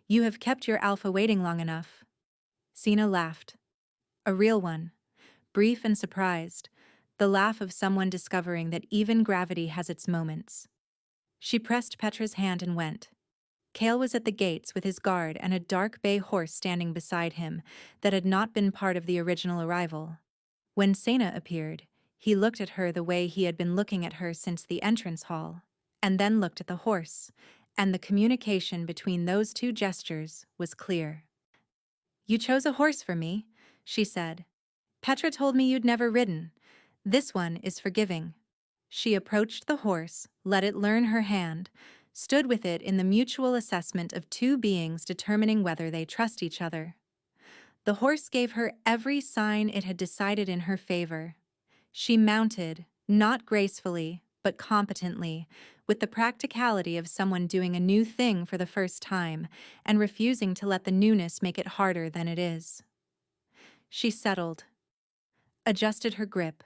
You have kept your alpha waiting long enough." Sina laughed. A real one, brief and surprised, the laugh of someone discovering that even gravity has its moments. She pressed Petra's hand and went. Kale was at the gates with his guard and a dark bay horse standing beside him that had not been part of the original arrival. When Sena appeared, he looked at her the way he had been looking at her since the entrance hall, and then looked at the horse, and the communication between those two gestures was clear. "You chose a horse for me," she said. "Petra told me you'd never ridden. This one is forgiving." She approached the horse, let it learn her hand, stood with it in the mutual assessment of two beings determining whether they trust each other. The horse gave her every sign it had decided in her favor. She mounted, not gracefully, but competently, with the practicality of someone doing a new thing for the first time and refusing to let the newness make it harder than it is. She settled, adjusted her grip,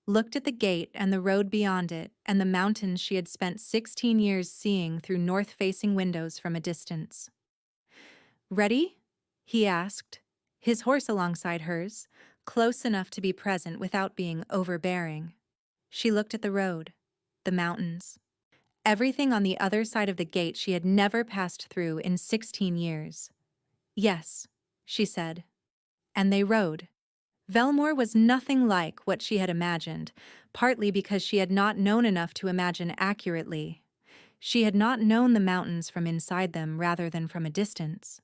looked at the gate and the road beyond it and the mountains she had spent 16 years seeing through north-facing windows from a distance. "Ready?" he asked, his horse alongside hers, close enough to be present without being overbearing. She looked at the road, the mountains, everything on the other side of the gate she had never passed through in 16 years. "Yes," she said. And they rode. Velmore was nothing like what she had imagined, partly because she had not known enough to imagine accurately. She had not known the mountains from inside them rather than from a distance,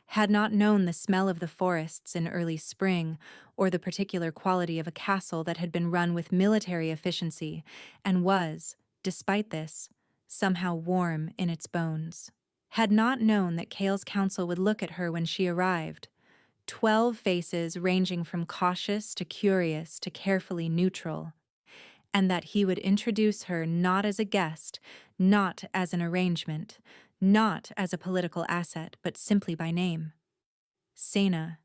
had not known the smell of the forests in early spring or the particular quality of a castle that had been run with military efficiency and was, despite this, somehow warm in its bones. Had not known that Kale's council would look at her when she arrived. 12 faces ranging from cautious to curious to carefully neutral, and that he would introduce her not as a guest, not as an arrangement, not as a political asset, but simply by name. Sena.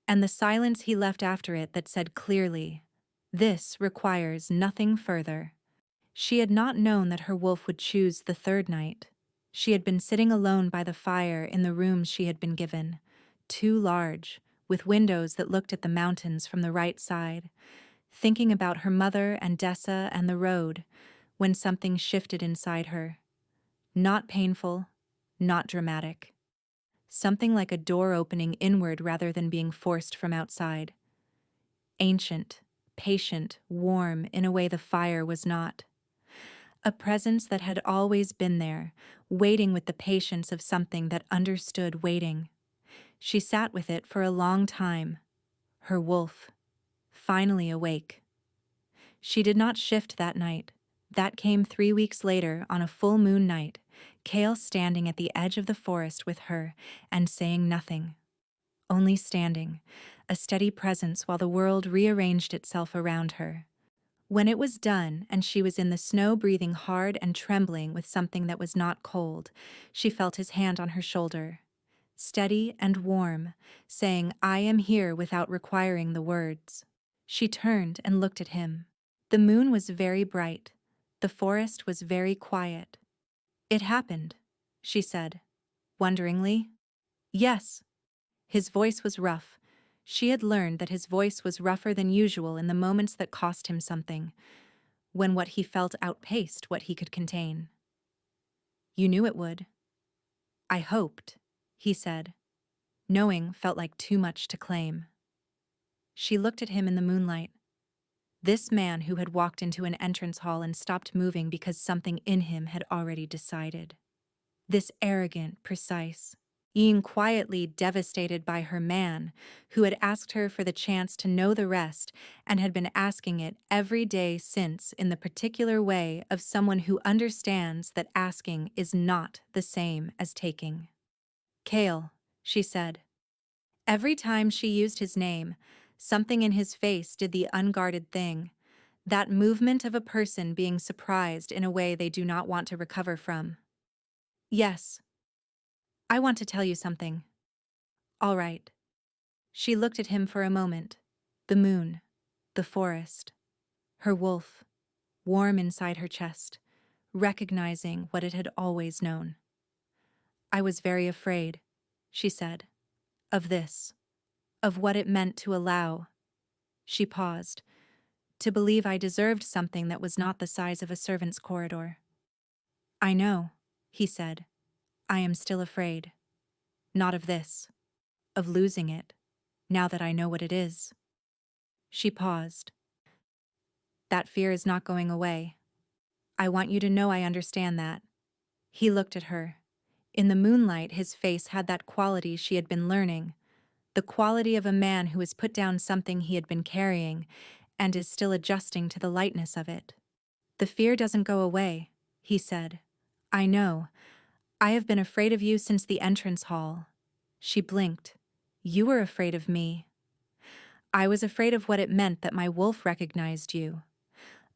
And the silence he left after it that said clearly, "This requires nothing further." She had not known that her wolf would choose the third night. She had been sitting alone by the fire in the rooms she had been given, too large, with windows that looked at the mountains from the right side, thinking about her mother and Dessa and the road, when something shifted inside her. Not painful, not dramatic. Something like a door opening inward rather than being forced from outside. Ancient, patient, warm in a way the fire was not. A presence that had always been there, waiting with the patience of something that understood waiting. She sat with it for a long time. Her wolf, finally awake. She did not shift that night. That came 3 weeks later on a full moon night. Kale standing at the edge of the forest with her and saying nothing, only standing, a steady presence while the world rearranged itself around her. When it was done and she was in the snow breathing hard and trembling with something that was not cold, she felt his hand on her shoulder, steady and warm, saying, "I am here," without requiring the words. She turned and looked at him. The moon was very bright. The forest was very quiet. "It happened," she said, wonderingly. "Yes." His voice was rough. She had learned that his voice was rougher than usual in the moments that cost him something, when what he felt outpaced what he could contain. "You knew it would." "I hoped," he said. Knowing felt like too much to claim. She looked at him in the moonlight. This man who had walked into an entrance hall and stopped moving because something in him had already decided. This arrogant, precise, being quietly devastated by her man, who had asked her for the chance to know the rest and had been asking it every day since in the particular way of someone who understands that asking is not the same as taking. "Kale," she said. Every time she used his name, something in his face did the unguarded thing, that movement of a person being surprised in a way they do not want to recover from. "Yes. I want to tell you something." "All right." She looked at him for a moment. The moon, the forest, her wolf, warm inside her chest, recognizing what it had always known. "I was very afraid," she said, "of this, of what it meant to allow." She paused. "To believe I deserved something that was not the size of a servant's corridor." "I know," he said. "I am still afraid. Not of this. Of losing it, now that I know what it is." She paused. "That fear is not going away. I want you to know I understand that." He looked at her. In the moonlight, his face had that quality she had been learning, the quality of a man who has put down something he had been carrying and is still adjusting to the lightness of it. "The fear doesn't go away," he said. "I know. I have been afraid of you since the entrance hall." She blinked. "You were afraid of me." "I was afraid of what it meant that my wolf recognized you,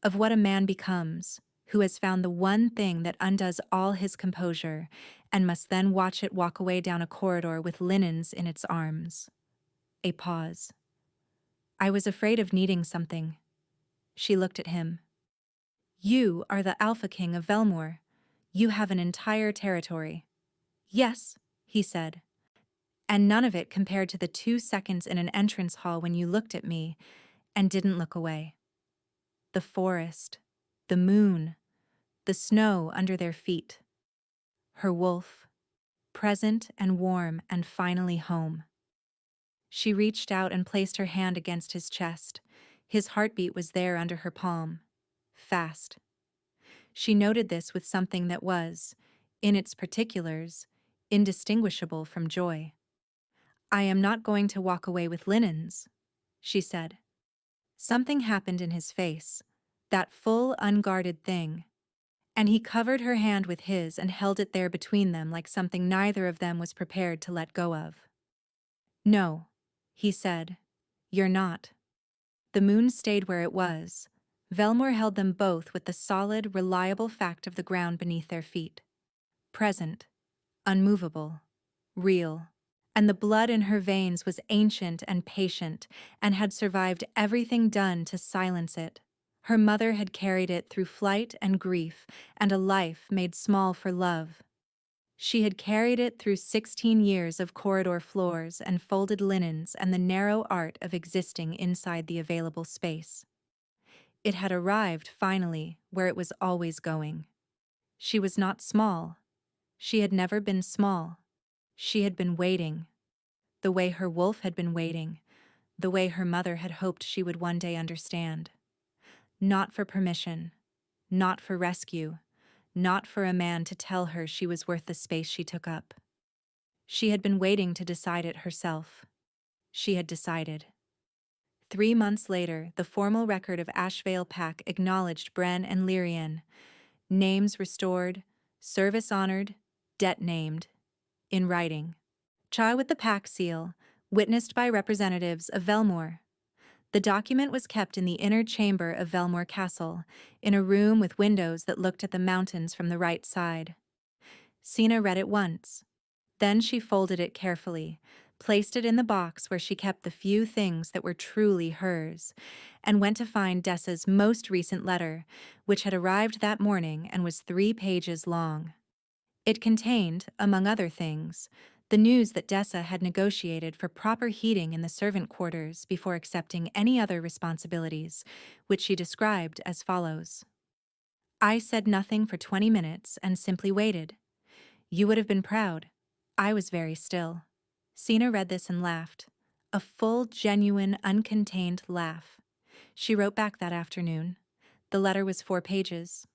of what a man becomes, who has found the one thing that undoes all his composure and must then watch it walk away down a corridor with linens in its arms." A pause. "I was afraid of needing something." She looked at him. "You are the Alpha King of Velmor. You have an entire territory." "Yes," he said. "And none of it compared to the 2 seconds in an entrance hall when you looked at me and didn't look away. The forest, the moon, the snow under their feet. Her wolf, present and warm and finally home." She reached out and placed her hand against his chest. His heartbeat was there under her palm. Fast. She noted this with something that was, in its particulars, indistinguishable from joy. "I am not going to walk away with linens," she said. Something happened in his face, that full, unguarded thing, and he covered her hand with his and held it there between them like something neither of them was prepared to let go of. "No," he said, "you're not." The moon stayed where it was. Velmor held them both with the solid, reliable fact of the ground beneath their feet. Present, unmovable, real. And the blood in her veins was ancient and patient and had survived everything done to silence it. Her mother had carried it through flight and grief and a life made small for love. She had carried it through 16 years of corridor floors and folded linens and the narrow art of existing inside the available space. It had arrived, finally, where it was always going. She was not small. She had never been small. She had been waiting. The way her wolf had been waiting. The way her mother had hoped she would one day understand. Not for permission. Not for rescue. Not for a man to tell her she was worth the space she took up. She had been waiting to decide it herself. She had decided. 3 months later, the formal record of Ashvale Pack acknowledged Bren and Lyrian. Names restored, Service honored, debt named, in writing. Chai with the pack seal, witnessed by representatives of Velmore. The document was kept in the inner chamber of Velmore Castle, in a room with windows that looked at the mountains from the right side. Sina read it once. Then she folded it carefully, placed it in the box where she kept the few things that were truly hers, and went to find Dessa's most recent letter, which had arrived that morning and was 3 pages long. It contained, among other things, the news that Dessa had negotiated for proper heating in the servant quarters before accepting any other responsibilities, which she described as follows. I said nothing for 20 minutes and simply waited. You would have been proud. I was very still. Sina read this and laughed. A full, genuine, uncontained laugh. She wrote back that afternoon. The letter was 4 pages.